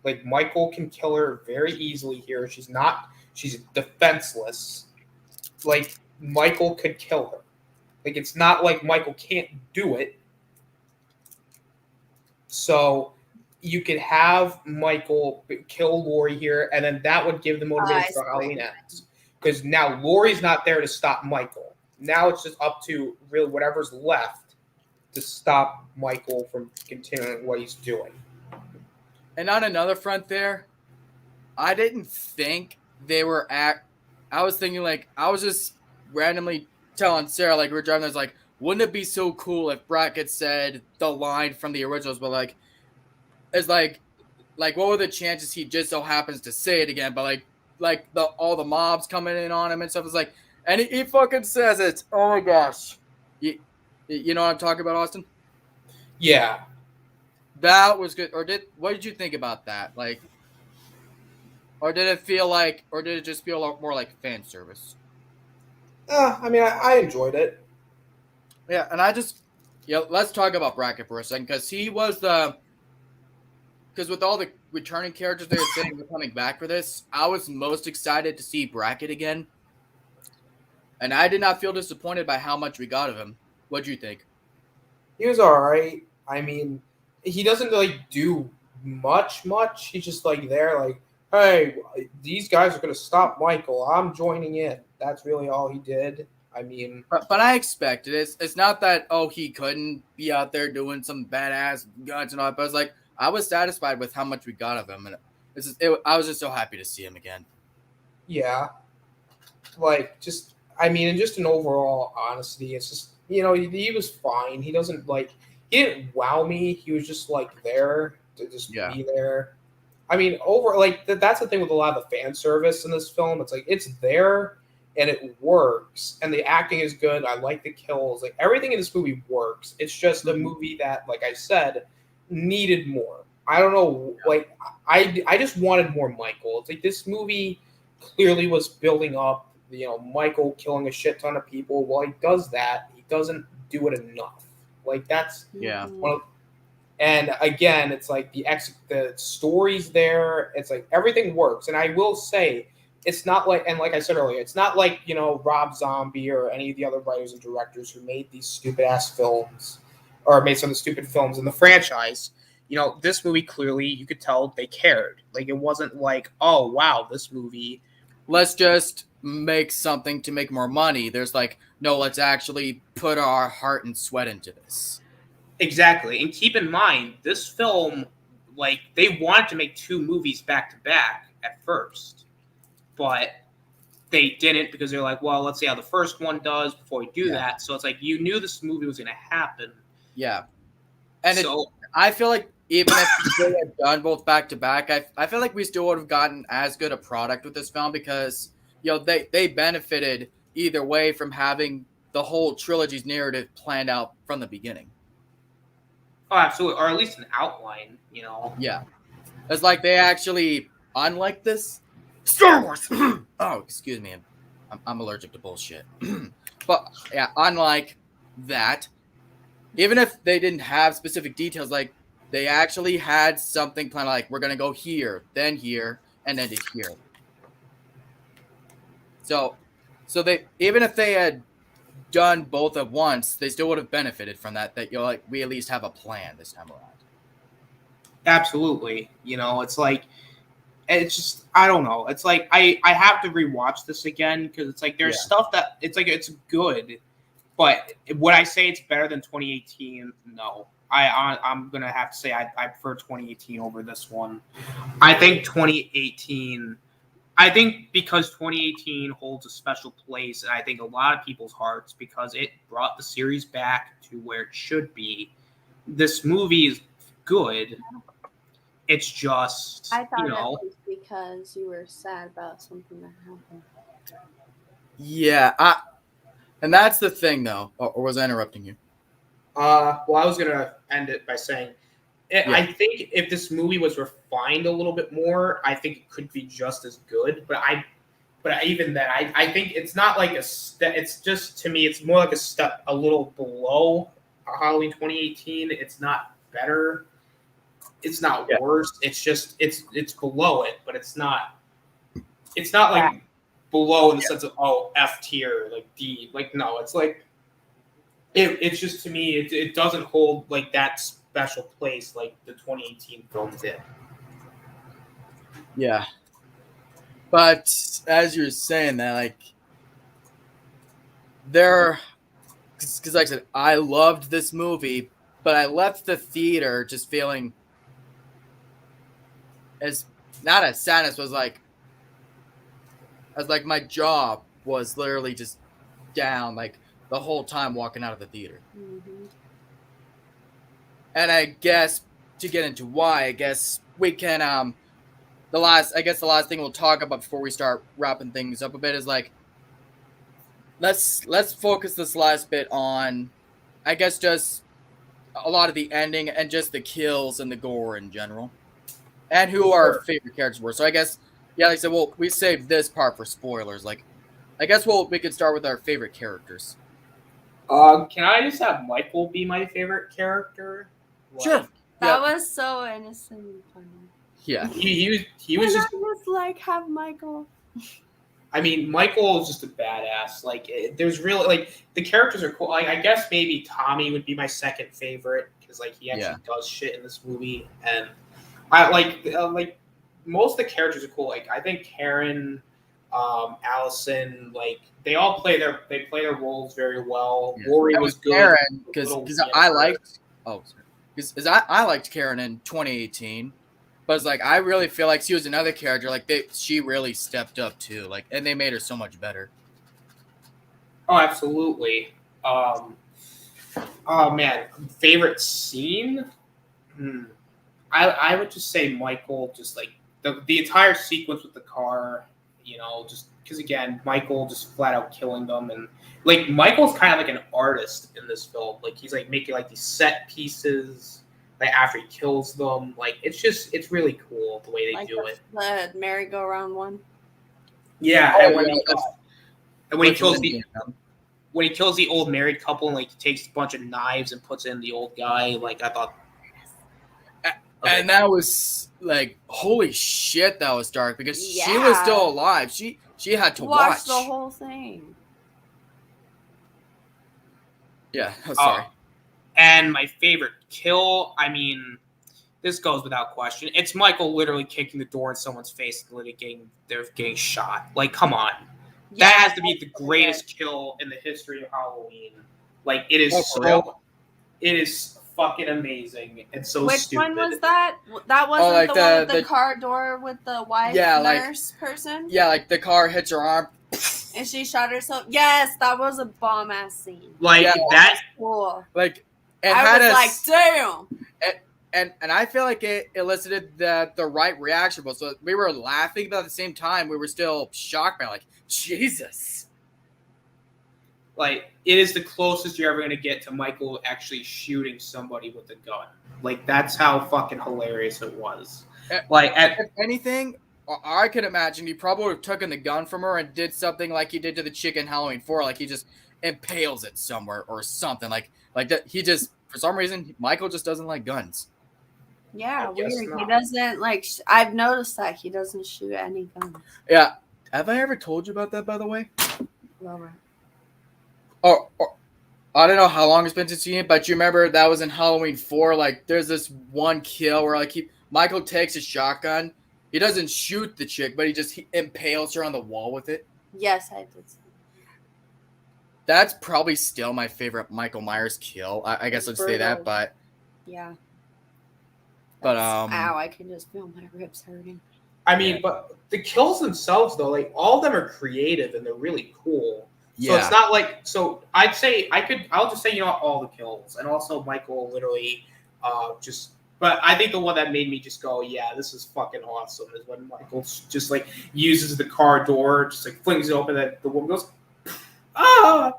Like Michael can kill her very easily here. She's defenseless. Like Michael could kill her. Like it's not like Michael can't do it. So you could have Michael kill Laurie here, and then that would give the motivation for Halloween Ends. Because now Laurie's not there to stop Michael. Now it's just up to really whatever's left to stop Michael from continuing what he's doing. And on another front there, I didn't think they were I was thinking like, I was just randomly telling Sarah, like we were driving, I was like, wouldn't it be so cool if Brackett said the line from the originals, but like, it's like what were the chances he just so happens to say it again? But like all the mobs coming in on him and stuff is like, and he fucking says it. Oh my gosh, you know what I'm talking about, Austin? Yeah, that was good. What did you think about that? Like, or did it just feel a lot more like fan service? I mean, I enjoyed it. Yeah, and let's talk about Brackett for a second, because he was because with all the returning characters they were saying were coming back for this, I was most excited to see Brackett again, and I did not feel disappointed by how much we got of him. What'd you think? He was all right. I mean, he doesn't like do much. He's just like there, like, hey, these guys are gonna stop Michael. I'm joining in. That's really all he did. I mean, but I expected it. It's not that he couldn't be out there doing some badass guns and all. But I was satisfied with how much we got of him, and I was just so happy to see him again. Yeah, like just in overall honesty, it's just he was fine. He didn't wow me. He was just like there to just be there. I mean, that's the thing with a lot of the fan service in this film. It's like it's there. And it works, and the acting is good. I like the kills. Like everything in this movie works. It's just a movie that, like I said, needed more. I don't know. Like I just wanted more Michael. It's like this movie clearly was building up. Michael killing a shit ton of people. While he does that, he doesn't do it enough. Like that's one of. And again, it's like the story's there. It's like everything works, and I will say. It's not like, and like I said earlier, it's not like, Rob Zombie or any of the other writers and directors who made these stupid-ass films or made some of the stupid films in the franchise. This movie, clearly, you could tell they cared. Like, it wasn't like, oh, wow, this movie. Let's just make something to make more money. There's like, no, let's actually put our heart and sweat into this. Exactly. And keep in mind, this film, like, they wanted to make 2 movies back to back at first, but they didn't because they're like, well, let's see how the first one does before we do that. So it's like, you knew this movie was going to happen. Yeah. And I feel like even if they had done both back to back, I feel like we still would have gotten as good a product with this film because, they benefited either way from having the whole trilogy's narrative planned out from the beginning. Oh, absolutely. Or at least an outline, Yeah. It's like they actually, unlike this, Star Wars. Oh, excuse me. I'm allergic to bullshit. But yeah, unlike that, even if they didn't have specific details, like they actually had something planned, like we're gonna go here, then here, and then to here. So they, even if they had done both at once, they still would have benefited from that. That we at least have a plan this time around. Absolutely. It's like, it's just, I don't know. It's like I have to rewatch this again because it's like there's stuff that it's like it's good, but would I say it's better than 2018? No. I'm gonna have to say I prefer 2018 over this one. I think 2018. I think because 2018 holds a special place, and I think a lot of people's hearts because it brought the series back to where it should be. This movie is good. It's just, I thought it was because you were sad about something that happened. Yeah, and that's the thing, though. Or was I interrupting you? Well, I was gonna end it by saying, I think if this movie was refined a little bit more, I think it could be just as good. But even then, I think it's not like a step. It's just, to me, it's more like a step a little below Halloween 2018. It's not better. It's not worse. It's just it's below it, but it's not like below in the sense of F tier, like D. Like, no, it's like it's just, to me, it doesn't hold like that special place like the 2018 film did. Yeah. But as you're saying that, like, because like I said, I loved this movie, but I left the theater just feeling as not as sadness was like my jaw was literally just down like the whole time walking out of the theater. Mm-hmm. And I guess to get into why, I guess we can the last thing we'll talk about before we start wrapping things up a bit is like let's focus this last bit on, I guess, just a lot of the ending and just the kills and the gore in general. And who our favorite characters were. So I guess, like I said, we saved this part for spoilers. Like, I guess we could start with our favorite characters. Can I just have Michael be my favorite character? Sure. That was so innocent and funny. Yeah. He was just like have Michael. I mean, Michael is just a badass. Like, there's really, like, the characters are cool. Like, I guess maybe Tommy would be my second favorite because, like, he actually does shit in this movie, and I like most of the characters are cool. Like, I think Karen, Allison, like, they all play their roles very well. Yeah. Rory was good. Karen, because I liked I liked Karen in 2018, but it's like I really feel like she was another character. Like she really stepped up too. Like, and they made her so much better. Oh, absolutely. Oh man, favorite scene. I would just say Michael, just like the entire sequence with the car, just because, again, Michael just flat out killing them. And like, Michael's kind of like an artist in this film. Like, he's like making like these set pieces like after he kills them. Like, it's really cool the way they do it. The merry-go-round one. Yeah. Oh, and when he kills the old married couple and like he takes a bunch of knives and puts in the old guy, like, I thought. And that was like, holy shit, that was dark because she was still alive. She had to watch the whole thing. Yeah, sorry. And my favorite kill, I mean, this goes without question. It's Michael literally kicking the door in someone's face and literally getting shot. Like, come on. That has to be the greatest kill in the history of Halloween. Like, it is it is fucking amazing and so Which stupid. one was that? That wasn't like the one with the car door with the wife nurse person? Yeah, like the car hits her arm. And she shot herself. Yes, that was a bomb ass scene. Like, that. Cool. Like, I was like, damn. And I feel like it elicited the right reaction. So we were laughing, but at the same time, we were still shocked by, like, Jesus. Like, it is the closest you're ever going to get to Michael actually shooting somebody with a gun. Like, that's how fucking hilarious it was. Like, if anything, I could imagine he probably would have taken the gun from her and did something like he did to the chick in Halloween 4. Like, he just impales it somewhere or something. Like that. He just, for some reason, Michael just doesn't like guns. Yeah, weird. He doesn't, like, I've noticed that he doesn't shoot any guns. Yeah. Have I ever told you about that, by the way? Lower. Oh, I don't know how long it's been since you seen it, but you remember that was in Halloween 4. Like, there's this one kill where, like, Michael takes his shotgun. He doesn't shoot the chick, but he impales her on the wall with it. Yes, I did. That's probably still my favorite Michael Myers kill. I guess I'd say that, but yeah. But ow! I can just feel my ribs hurting. I mean, but the kills themselves, though, like, all of them are creative and they're really cool. So it's not like, so I'll just say, all the kills. And also Michael literally but I think the one that made me just go, yeah, this is fucking awesome is when Michael just, like, uses the car door, just, like, flings it open, that the woman goes, ah!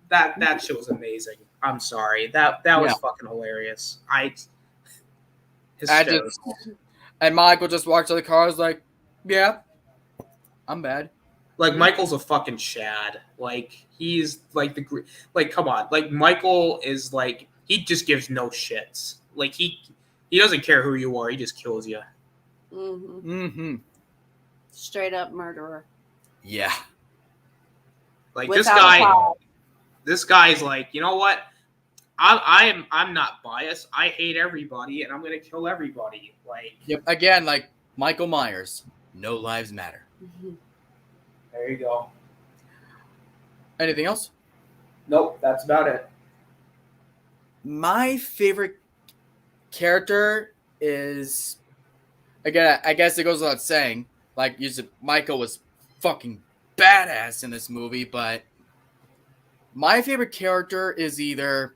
That shit was amazing. I'm sorry. That was fucking hilarious. And Michael just walks to the car, is like, yeah, I'm bad. Like, Michael's a fucking Chad. Like, he's, like, come on. Like, Michael is, like, he just gives no shits. Like, he doesn't care who you are. He just kills you. Mm-hmm. Mm-hmm. Straight up murderer. Yeah. Like, this guy's like, you know what? I'm not biased. I hate everybody, and I'm gonna kill everybody. Like, yep. Again, like Michael Myers, no lives matter. Mm-hmm. There you go. Anything else? Nope, that's about it. My favorite character is, again, I guess it goes without saying, like you said, Michael was fucking badass in this movie, but my favorite character is either,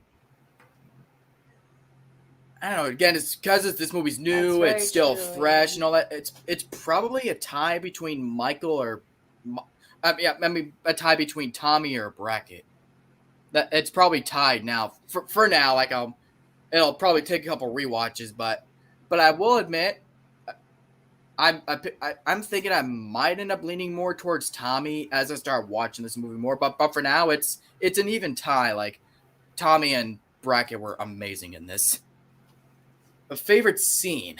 I don't know, again, it's because this movie's new, it's still fresh and all that. It's probably a tie between Michael or, a tie between Tommy or Brackett. That it's probably tied now. For now, like it'll probably take a couple rewatches, but I will admit, I'm thinking I might end up leaning more towards Tommy as I start watching this movie more. But for now, it's an even tie. Like Tommy and Brackett were amazing in this. A favorite scene.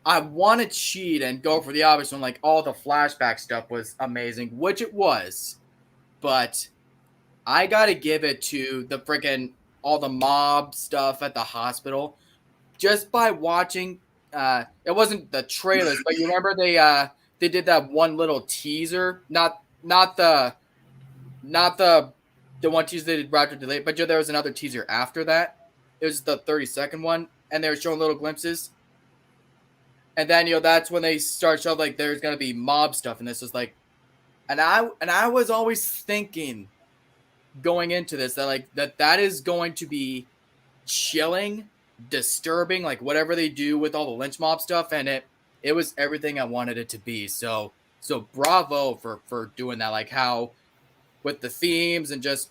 I want to cheat and go for the obvious one. Like all the flashback stuff was amazing, which it was, but I gotta give it to the freaking all the mob stuff at the hospital. Just by watching, it wasn't the trailers, but you remember they did that one little teaser, not the one teaser they did Roger Delayed, but there was another teaser after that. It was the 30-second one, and they were showing little glimpses. And then that's when they start showing like there's gonna be mob stuff, and this was like, and I was always thinking, going into this, that like that is going to be chilling, disturbing, like whatever they do with all the lynch mob stuff, and it was everything I wanted it to be. So bravo for doing that. Like how with the themes and just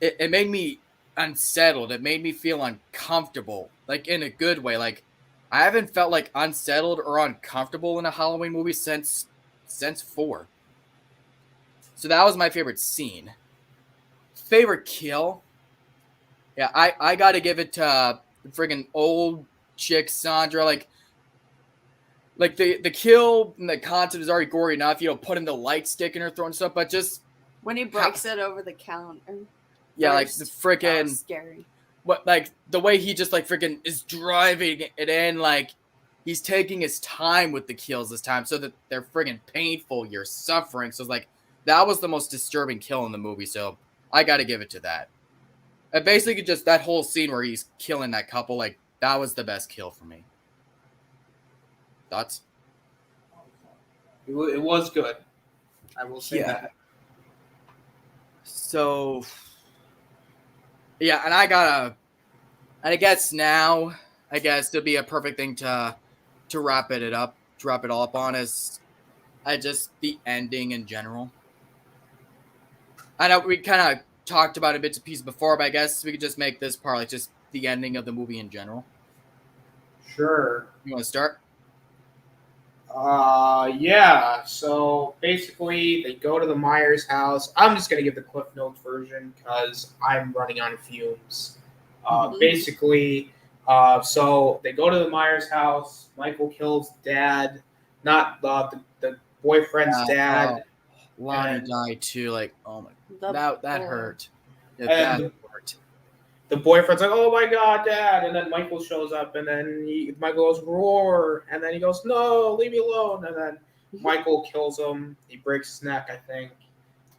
it made me unsettled. It made me feel uncomfortable, like in a good way. Like I haven't felt like unsettled or uncomfortable in a Halloween movie since 4. So that was my favorite scene. Favorite kill? Yeah, I got to give it to friggin' old chick Sandra. Like the kill and the concept is already gory enough. Putting the light stick in her throat and stuff, but just when he breaks it over the counter. Yeah, like the freaking scary. What, like the way he just like freaking is driving it in, like he's taking his time with the kills this time so that they're friggin' painful. You're suffering. So it's like, that was the most disturbing kill in the movie. So I got to give it to that. And basically just that whole scene where he's killing that couple, like, that was the best kill for me. Thoughts? It was good. I will say that. So, yeah, and I guess now, it'll be a perfect thing to wrap it all up on is the ending in general. I know we kind of talked about it bits and pieces before, but I guess we could just make this part like just the ending of the movie in general. Sure. You want to start? Yeah. So basically, they go to the Myers house. I'm just gonna give the Cliff Notes version because I'm running on fumes. Basically, so they go to the Myers house. Michael kills dad, not the boyfriend's dad. Lonnie died too. Like, oh my, that hurt. Yeah, and that hurt. The boyfriend's like, "Oh my god, dad!" And then Michael shows up, and then Michael goes, "Roar!" And then he goes, "No, leave me alone!" And then Michael kills him. He breaks his neck, I think.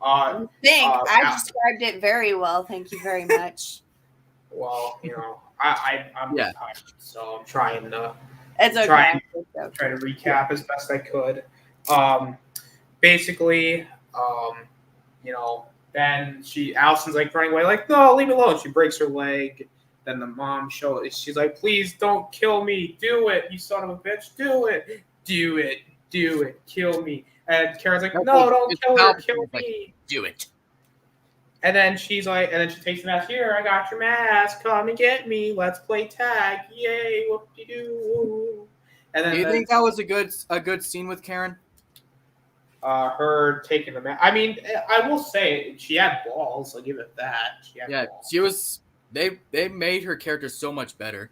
I described it very well. Thank you very much. Well, I'm tired, so I'm trying to. It's okay. Try to recap as best I could. Basically, then Allison's like running away, like, no, leave me alone. She breaks her leg. Then the mom she's like, please don't kill me. Do it, you son of a bitch. Do it. Do it. Do it. Kill me. And Karen's like, no, don't kill her. Kill me. Do it. And then she's like, and then she takes the mask. Here, I got your mask. Come and get me. Let's play tag. Yay. Whoop-de-doo. And then, do you think that was a good scene with Karen? Her taking the mask. I mean, I will say she had balls. I'll give it that. Balls. She was. They made her character so much better.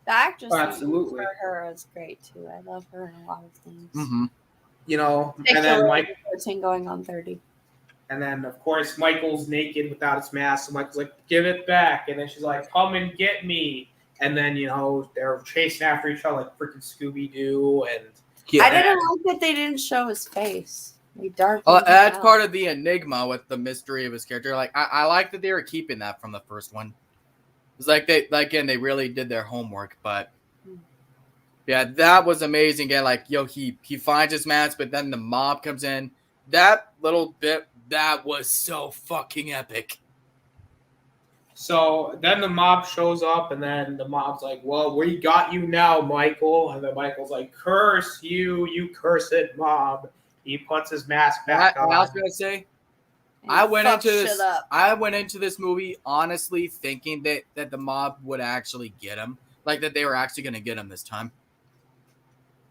The actress absolutely for her is great too. I love her in a lot of things. Mm-hmm. And then Mike 14 going on 30. And then of course Michael's naked without his mask. So Michael's like, "Give it back," and then she's like, "Come and get me." And then they're chasing after each other like freaking Scooby Doo. And I didn't like that they didn't show his face. That's part of the enigma with the mystery of his character. Like I like that they were keeping that from the first one. It's like they really did their homework, but yeah, that was amazing. Again, like he finds his mask, but then the mob comes in. That little bit that was so fucking epic. So then the mob shows up, and then the mob's like, "Well, we got you now, Michael." And then Michael's like, "Curse you, you cursed mob." He puts his mask back on. I was gonna say, I went into this movie honestly thinking that the mob would actually get him, like that they were actually gonna get him this time.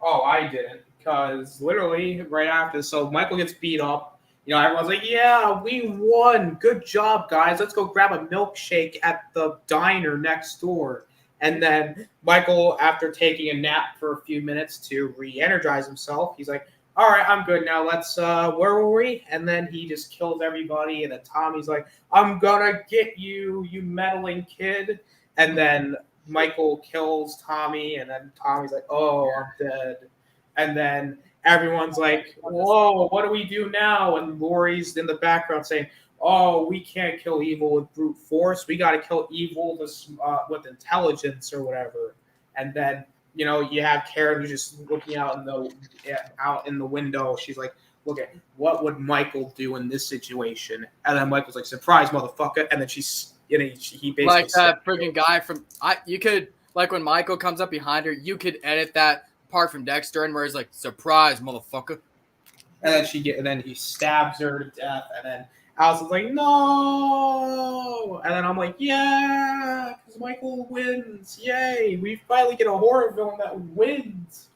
Oh, I didn't, because literally right after, so Michael gets beat up. Everyone's like, "Yeah, we won. Good job, guys. Let's go grab a milkshake at the diner next door." And then Michael, after taking a nap for a few minutes to re-energize himself, he's like, "All right, I'm good now. Let's, where were we?" And then he just kills everybody. And then Tommy's like, "I'm gonna get you, you meddling kid." And then Michael kills Tommy. And then Tommy's like, "Oh, I'm dead." And then everyone's like, "Whoa, what do we do now?" And Laurie's in the background saying, "Oh, we can't kill evil with brute force. We got to kill evil with intelligence or whatever." And then, you have Karen who's just looking out in the window. She's like, "Look at what would Michael do in this situation?" And then Michael's like, "Surprise, motherfucker!" And then he basically like that freaking guy from you could, like, when Michael comes up behind her, you could edit that part from Dexter and where he's like, "Surprise, motherfucker!" And then he stabs her to death. And then Allison's like, "No!" And then I'm like, "Yeah, because Michael wins. Yay. We finally get a horror film that wins."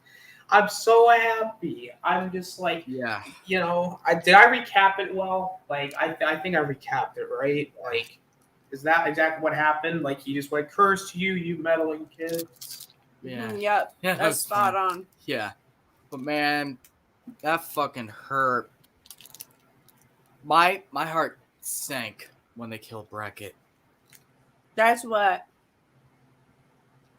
I'm so happy. I'm just like, yeah. Did I recap it well? Like, I think I recapped it, right? Like, is that exactly what happened? Like, he just went, "Curse you, you meddling kids." Yeah. Yep. Yeah, that's spot on. Yeah. But man, that fucking hurt. My heart sank when they killed Brackett. That's what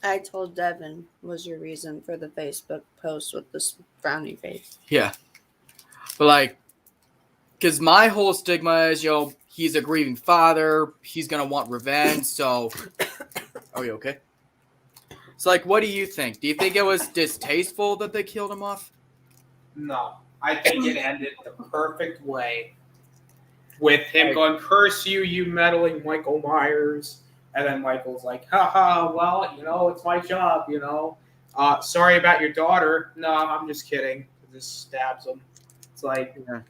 I told Devin was your reason for the Facebook post with this frowny face. Yeah. But like, because my whole stigma is, he's a grieving father. He's going to want revenge. So, are you okay? So, like, what do you think? Do you think it was distasteful that they killed him off? No. I think it ended the perfect way. With him going, curse you, you meddling Michael Myers. And then Michael's like, haha, well, it's my job, sorry about your daughter. No, I'm just kidding. Just stabs him. It's like... Yeah.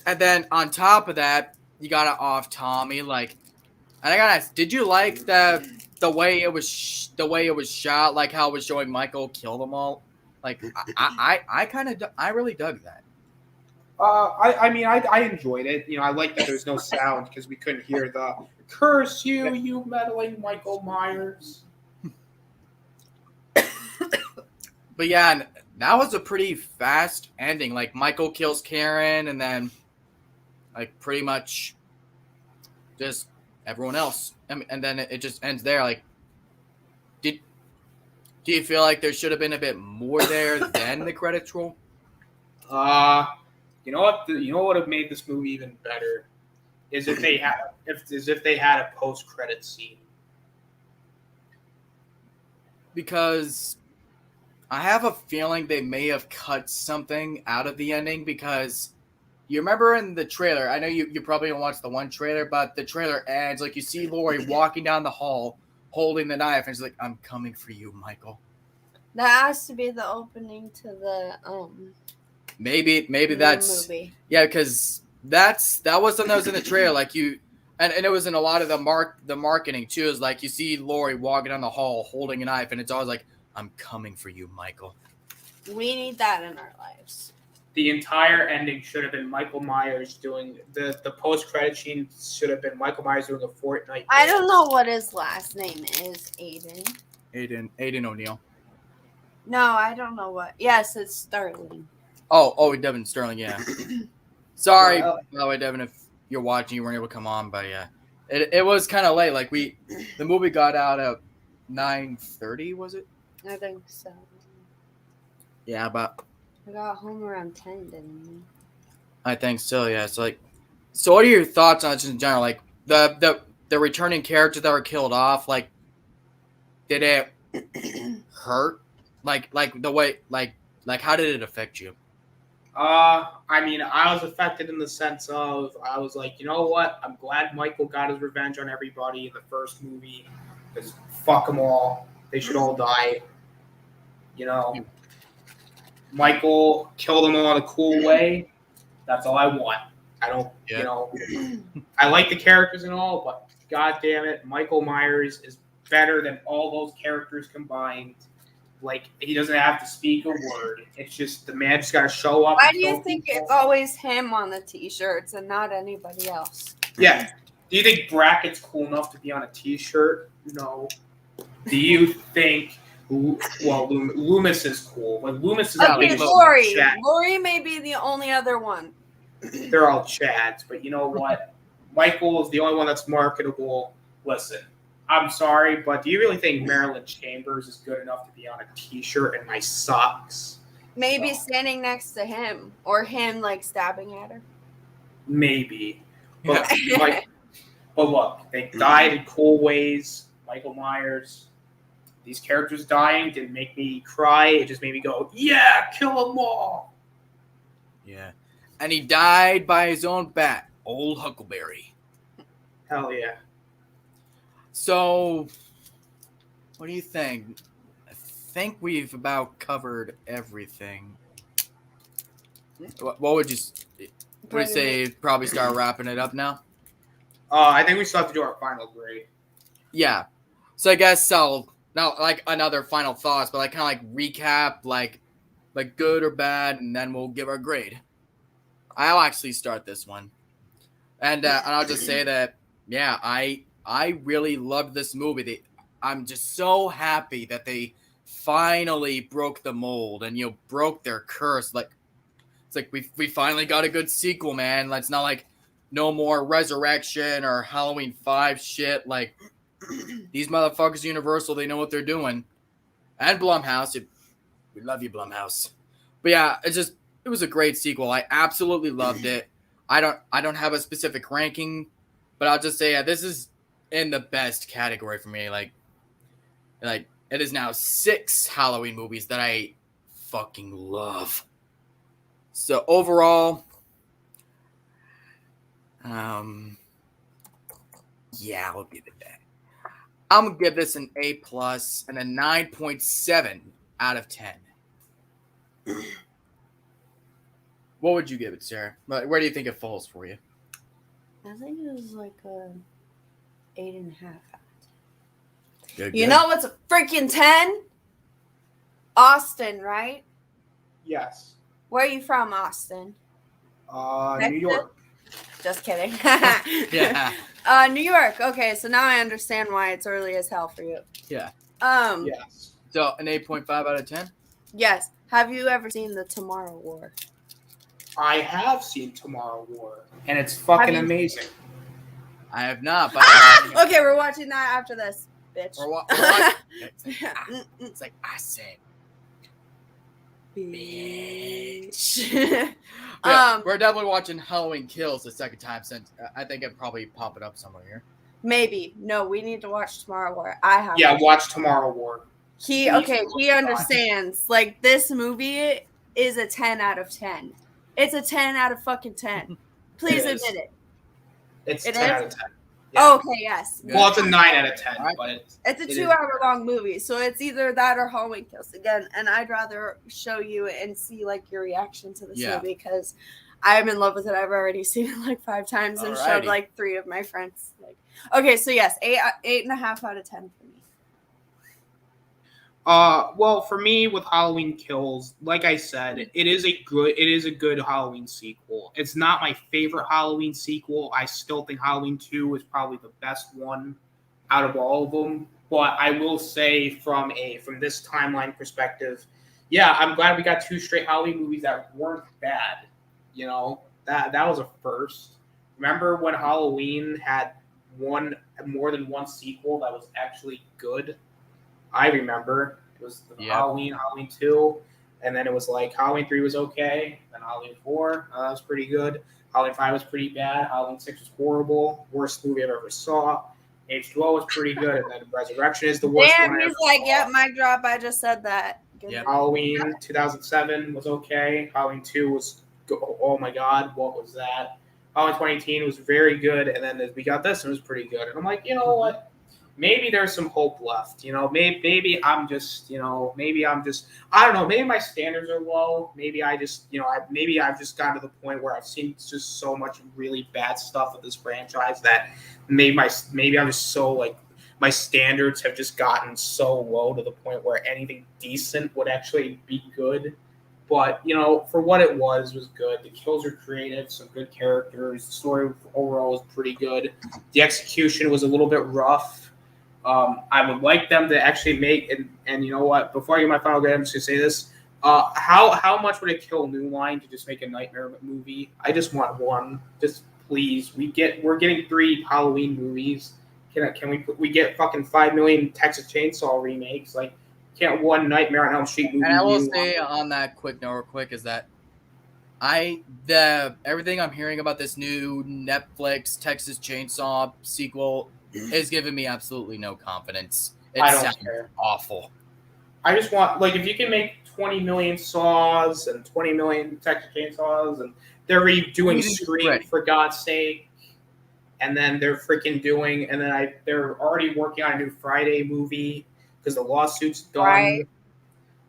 And then on top of that, you got to off Tommy. Like, and I got to ask, did you like the way it was shot? Like how it was showing Michael kill them all? Like, I really dug that. I enjoyed it. I like that there's no sound because we couldn't hear the curse you, you meddling Michael Myers. But yeah, and that was a pretty fast ending. Like Michael kills Karen, and then like pretty much just everyone else, and then it just ends there. Like, do you feel like there should have been a bit more there than the credits roll? You know what? You know what would have made this movie even better is if they had a post-credit scene. Because I have a feeling they may have cut something out of the ending, because you remember in the trailer, I know you probably don't watch the one trailer, but the trailer ends, like you see Laurie walking down the hall holding the knife, and she's like, I'm coming for you, Michael. That has to be the opening to the Maybe that's movie. Yeah, because that was something that was in the trailer, like and it was in a lot of the marketing too. Is like you see Laurie walking down the hall holding a knife, and it's always like, I'm coming for you, Michael. We need that in our lives. The entire ending should have been Michael Myers doing the post-credit scene. Should have been Michael Myers doing a Fortnite. I don't know what his last name is. Aiden O'Neill. No, I don't know what. Yes, it's Sterling. Oh, Devin Sterling, yeah. Sorry, by the way, Devin, if you're watching, you weren't able to come on, but yeah. It was kind of late. Like, the movie got out at 9:30, was it? I think so. Yeah, but... I got home around 10, didn't we? I think so, yeah. So what are your thoughts on it just in general? Like, the returning characters that were killed off, like, did it hurt? Like the way, like how did it affect you? I was affected in the sense of, I was like, you know what? I'm glad Michael got his revenge on everybody in the first movie. Because fuck them all. They should all die. Michael killed them all in a cool way. That's all I want. I don't, I like the characters and all, but god damn it, Michael Myers is better than all those characters combined. Like, he doesn't have to speak a word. It's just the man just got to show up. Why do you think it's always him on the T-shirts and not anybody else? Yeah. Do you think Brackett's cool enough to be on a T-shirt? No. Do you think, Loomis is cool? Like, Loomis is okay, Laurie. Laurie may be the only other one. They're all Chads, but you know what? Michael is the only one that's marketable. Listen. I'm sorry, but do you really think Marilyn Chambers is good enough to be on a T-shirt and my socks? Maybe standing next to him, or him like stabbing at her. Maybe, but but look, they died in cool ways. Michael Myers, these characters dying didn't make me cry. It just made me go, yeah, kill them all. Yeah, and he died by his own bat, old Huckleberry. Hell yeah. So, what do you think? I think we've about covered everything. What would you say? Probably start wrapping it up now? I think we still have to do our final grade. Yeah. So I guess I'll not like another final thoughts, but like kind of like recap, like good or bad, and then we'll give our grade. I'll actually start this one, and I'll just say that I really loved this movie. I'm just so happy that they finally broke the mold and broke their curse. Like, it's like we finally got a good sequel, man. It's not like no more Resurrection or Halloween 5 shit. Like, These motherfuckers, Universal, they know what they're doing. And Blumhouse, we love you, Blumhouse. But yeah, it was a great sequel. I absolutely loved it. I don't have a specific ranking, but I'll just say this is in the best category for me. Like it is now 6 Halloween movies that I fucking love. So overall, yeah, I'll give it that. I'm gonna give this an A+ and a 9.7 out of 10. What would you give it, Sarah? Where do you think it falls for you? I think it was like a 8.5. Good. You know what's a freaking 10? Austin, right? Yes. Where are you from, Austin? New York. Just kidding. Yeah. New York. Okay, so now I understand why it's early as hell for you. Yeah. Yes. So an 8.5 out of 10? Yes. Have you ever seen the Tomorrow War? I have seen Tomorrow War, and it's fucking amazing. I have not. But okay, we're watching that after this, bitch. We're watching. It's like I said. Bitch. Yeah, we're definitely watching Halloween Kills the second time since I think it probably pop it up somewhere here. Maybe. No, we need to watch Tomorrow War. I have. Yeah, watch Tomorrow War. He understands. Like, this movie is a 10 out of 10. It's a 10 out of fucking 10. Please admit it. It's it 10 is? out of 10. Yeah. Oh, okay, yes. Well, it's a 9 out of 10, right. but it's a 2-hour-long movie, so it's either that or Halloween Kills again. And I'd rather show you and see like your reaction to this movie because I'm in love with it. I've already seen it like 5 times and showed like 3 of my friends. Like, okay, so yes, 8.5 out of 10 for me. Well, for me with Halloween Kills, like I said, it is a good Halloween sequel. It's not my favorite Halloween sequel. I still think Halloween 2 is probably the best one out of all of them. But I will say from this timeline perspective, yeah, I'm glad we got 2 straight Halloween movies that weren't bad. You know, that was a first. Remember when Halloween had more than one sequel that was actually good? I remember it was Halloween 2, and then it was like Halloween 3 was okay, then Halloween 4 that was pretty good. Halloween 5 was pretty bad. Halloween 6 was horrible, worst movie I've ever saw. H2O was pretty good, and then Resurrection is the worst one. Damn, he's like, yep, mic drop. I just said that. Yep. Halloween 2007 was okay. Halloween 2 was oh my god, what was that? Halloween 2018 was very good, and then we got this and it was pretty good. And I'm like, you know what? Maybe there's some hope left. You know, maybe I'm just, I don't know. Maybe my standards are low. Maybe I just, maybe I've just gotten to the point where I've seen just so much really bad stuff with this franchise that maybe I'm just so like my standards have just gotten so low to the point where anything decent would actually be good. But, for what it was good. The kills were creative, some good characters. The story overall was pretty good. The execution was a little bit rough. I would like them to actually make, and you know what? Before I get my final grade, I'm just going to say this. How much would it kill New Line to just make a Nightmare movie? I just want one. Just please. We're getting 3 Halloween movies. Can we get fucking 5 million Texas Chainsaw remakes? Like, can't one Nightmare on Elm Street movie? And I will say on that is that everything I'm hearing about this new Netflix Texas Chainsaw sequel is giving me absolutely no confidence. I don't care. Awful. I just want, like, if you can make 20 million Saws and 20 million Texas Chainsaws, and they're redoing Scream for God's sake, and then they're freaking doing, and then they're already working on a new Friday movie because the lawsuit's done. Right.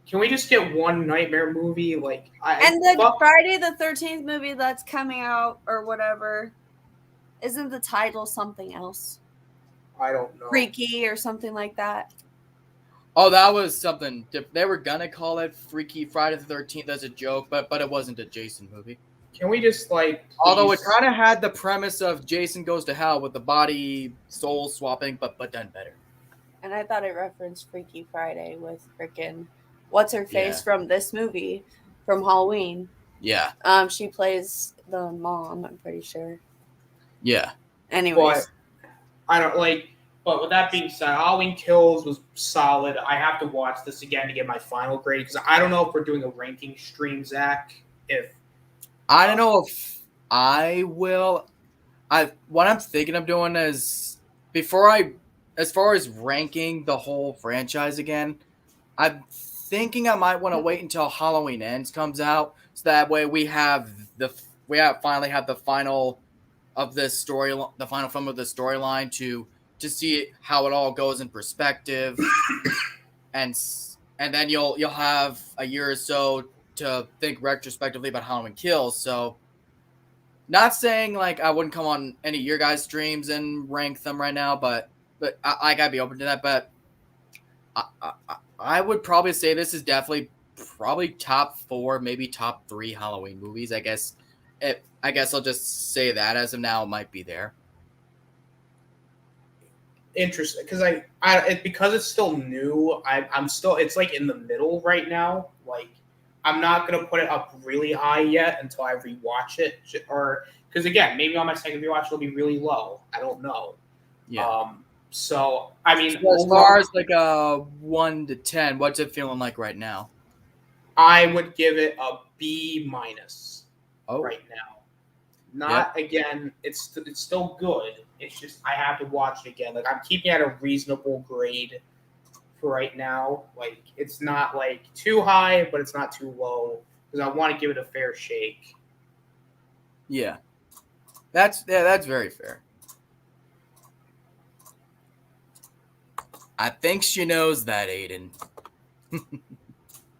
Can we just get one Nightmare movie? Like, Friday the 13th movie that's coming out or whatever, isn't the title something else? I don't know. Freaky or something like that. Oh, that was something. They were gonna call it Freaky Friday the 13th as a joke, but it wasn't a Jason movie. Can we just please? Although it kind of had the premise of Jason goes to hell with the body soul swapping, but done better. And I thought it referenced Freaky Friday with frickin' what's her face from this movie from Halloween. Yeah. She plays the mom. I'm pretty sure. Yeah. Anyways. But I don't like. But with that being said, Halloween Kills was solid. I have to watch this again to get my final grade because I don't know if we're doing a ranking stream, Zach. If I don't know if I will. What I'm thinking of doing is as far as ranking the whole franchise again, I'm thinking I might want to wait until Halloween Ends comes out, so that way finally have the final of this story, the final film of the storyline to see how it all goes in perspective, and then you'll have a year or so to think retrospectively about Halloween Kills. So, not saying like I wouldn't come on any of your guys' streams and rank them right now, but I gotta be open to that. But I would probably say this is definitely probably top 4, maybe top 3 Halloween movies. I guess I'll just say that as of now, it might be there. Interesting, because because it's still new. I'm still, it's like in the middle right now. Like, I'm not gonna put it up really high yet until I rewatch it, or because again, maybe on my second rewatch it'll be really low. I don't know. Yeah. So I mean, so as far as like a 1 to 10, what's it feeling like right now? I would give it a B- Oh. right now. Not again. It's still good. It's just I have to watch it again. Like, I'm keeping it at a reasonable grade for right now. Like, it's not like too high, but it's not too low because I want to give it a fair shake. Yeah, that's very fair. I think she knows that, Aiden.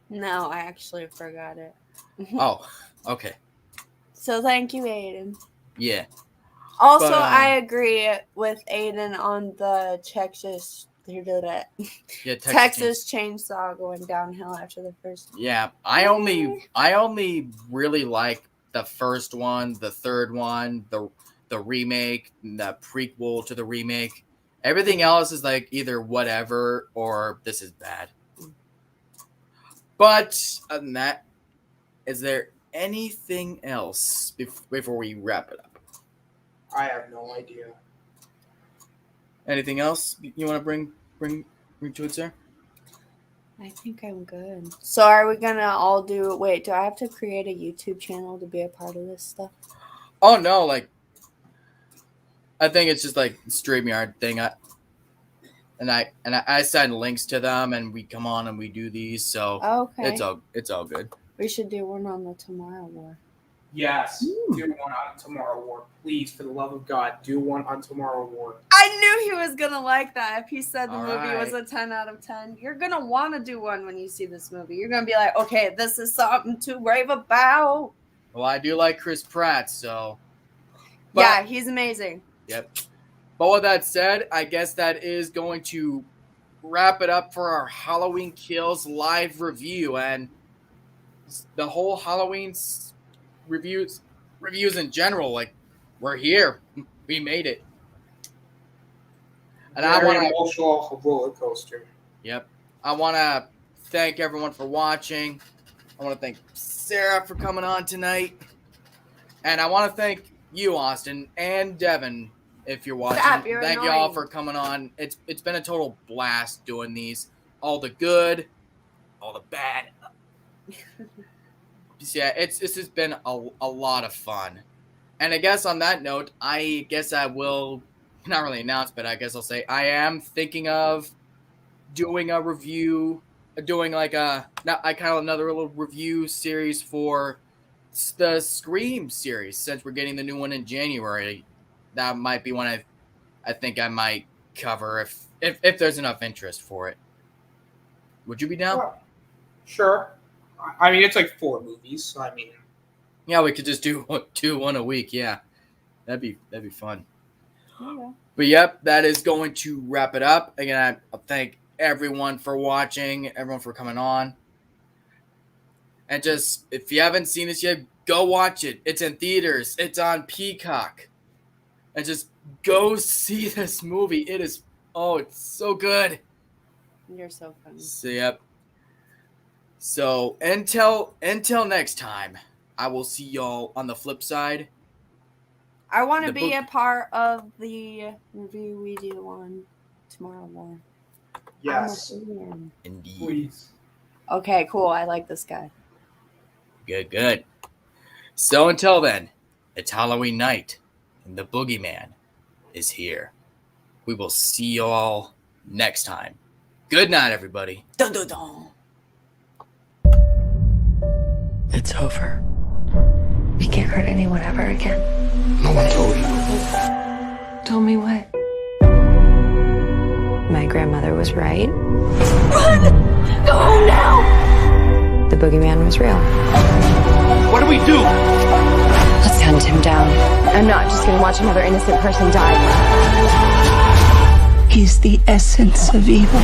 No, I actually forgot it. Oh, okay. So thank you, Aiden. Yeah. Also, I agree with Aiden on the Texas Chainsaw going downhill after the first. Yeah, I only really like the first one, the third one, the remake, the prequel to the remake. Everything else is like either whatever or this is bad. But other than that, is there anything else before we wrap it up? I have no idea. Anything else you want to bring to it, sir? I think I'm good. So are we gonna all do? Wait, do I have to create a YouTube channel to be a part of this stuff? Oh no, like I think it's just like StreamYard thing. I send links to them, and we come on and we do these. So okay, it's all good. We should do one on the Tomorrow War. Yes, do one on Tomorrow War, please. For the love of God, do one on Tomorrow War. I knew he was gonna like that. If he said the movie was a 10 out of 10, you're gonna want to do one when you see this movie. You're gonna be like, okay, this is something to rave about. Well, I do like Chris Pratt, so. Yeah, he's amazing. Yep. But with that said, I guess that is going to wrap it up for our Halloween Kills live review and the whole Halloween reviews in general. Like, we're here, we made it, and I want an emotional roller coaster. Yep. I want to thank everyone for watching. I want to thank Sarah for coming on tonight, and I want to thank you, Austin, and Devin. If you're watching, thank you all for coming on. It's been a total blast doing these. All the good, all the bad. Yeah, this has been a lot of fun. And I guess on that note, I guess I will not really announce, but I guess I'll say I am thinking of doing a review, doing like another little review series for the Scream series, since we're getting the new one in January. That might be one I think I might cover if there's enough interest for it. Would you be down? Sure. I mean, it's like 4 movies, so I mean. Yeah, we could just do one a week. Yeah, that'd be fun. Yeah. But yep, that is going to wrap it up. Again, I thank everyone for watching, everyone for coming on. And just, if you haven't seen this yet, go watch it. It's in theaters. It's on Peacock. And just go see this movie. It's so good. You're so funny. So, yep. So, until next time, I will see y'all on the flip side. I want to be a part of the review we do on tomorrow more. Yes. I'm a fan. Indeed. Please. Okay, cool. I like this guy. Good, good. So until then, it's Halloween night, and the boogeyman is here. We will see you all next time. Good night, everybody. Dun, dun, dun. It's over. You can't hurt anyone ever again. No one told you. Told me what? My grandmother was right. Run! Go home now! The boogeyman was real. What do we do? Let's hunt him down. I'm not just gonna watch another innocent person die. He's the essence of evil.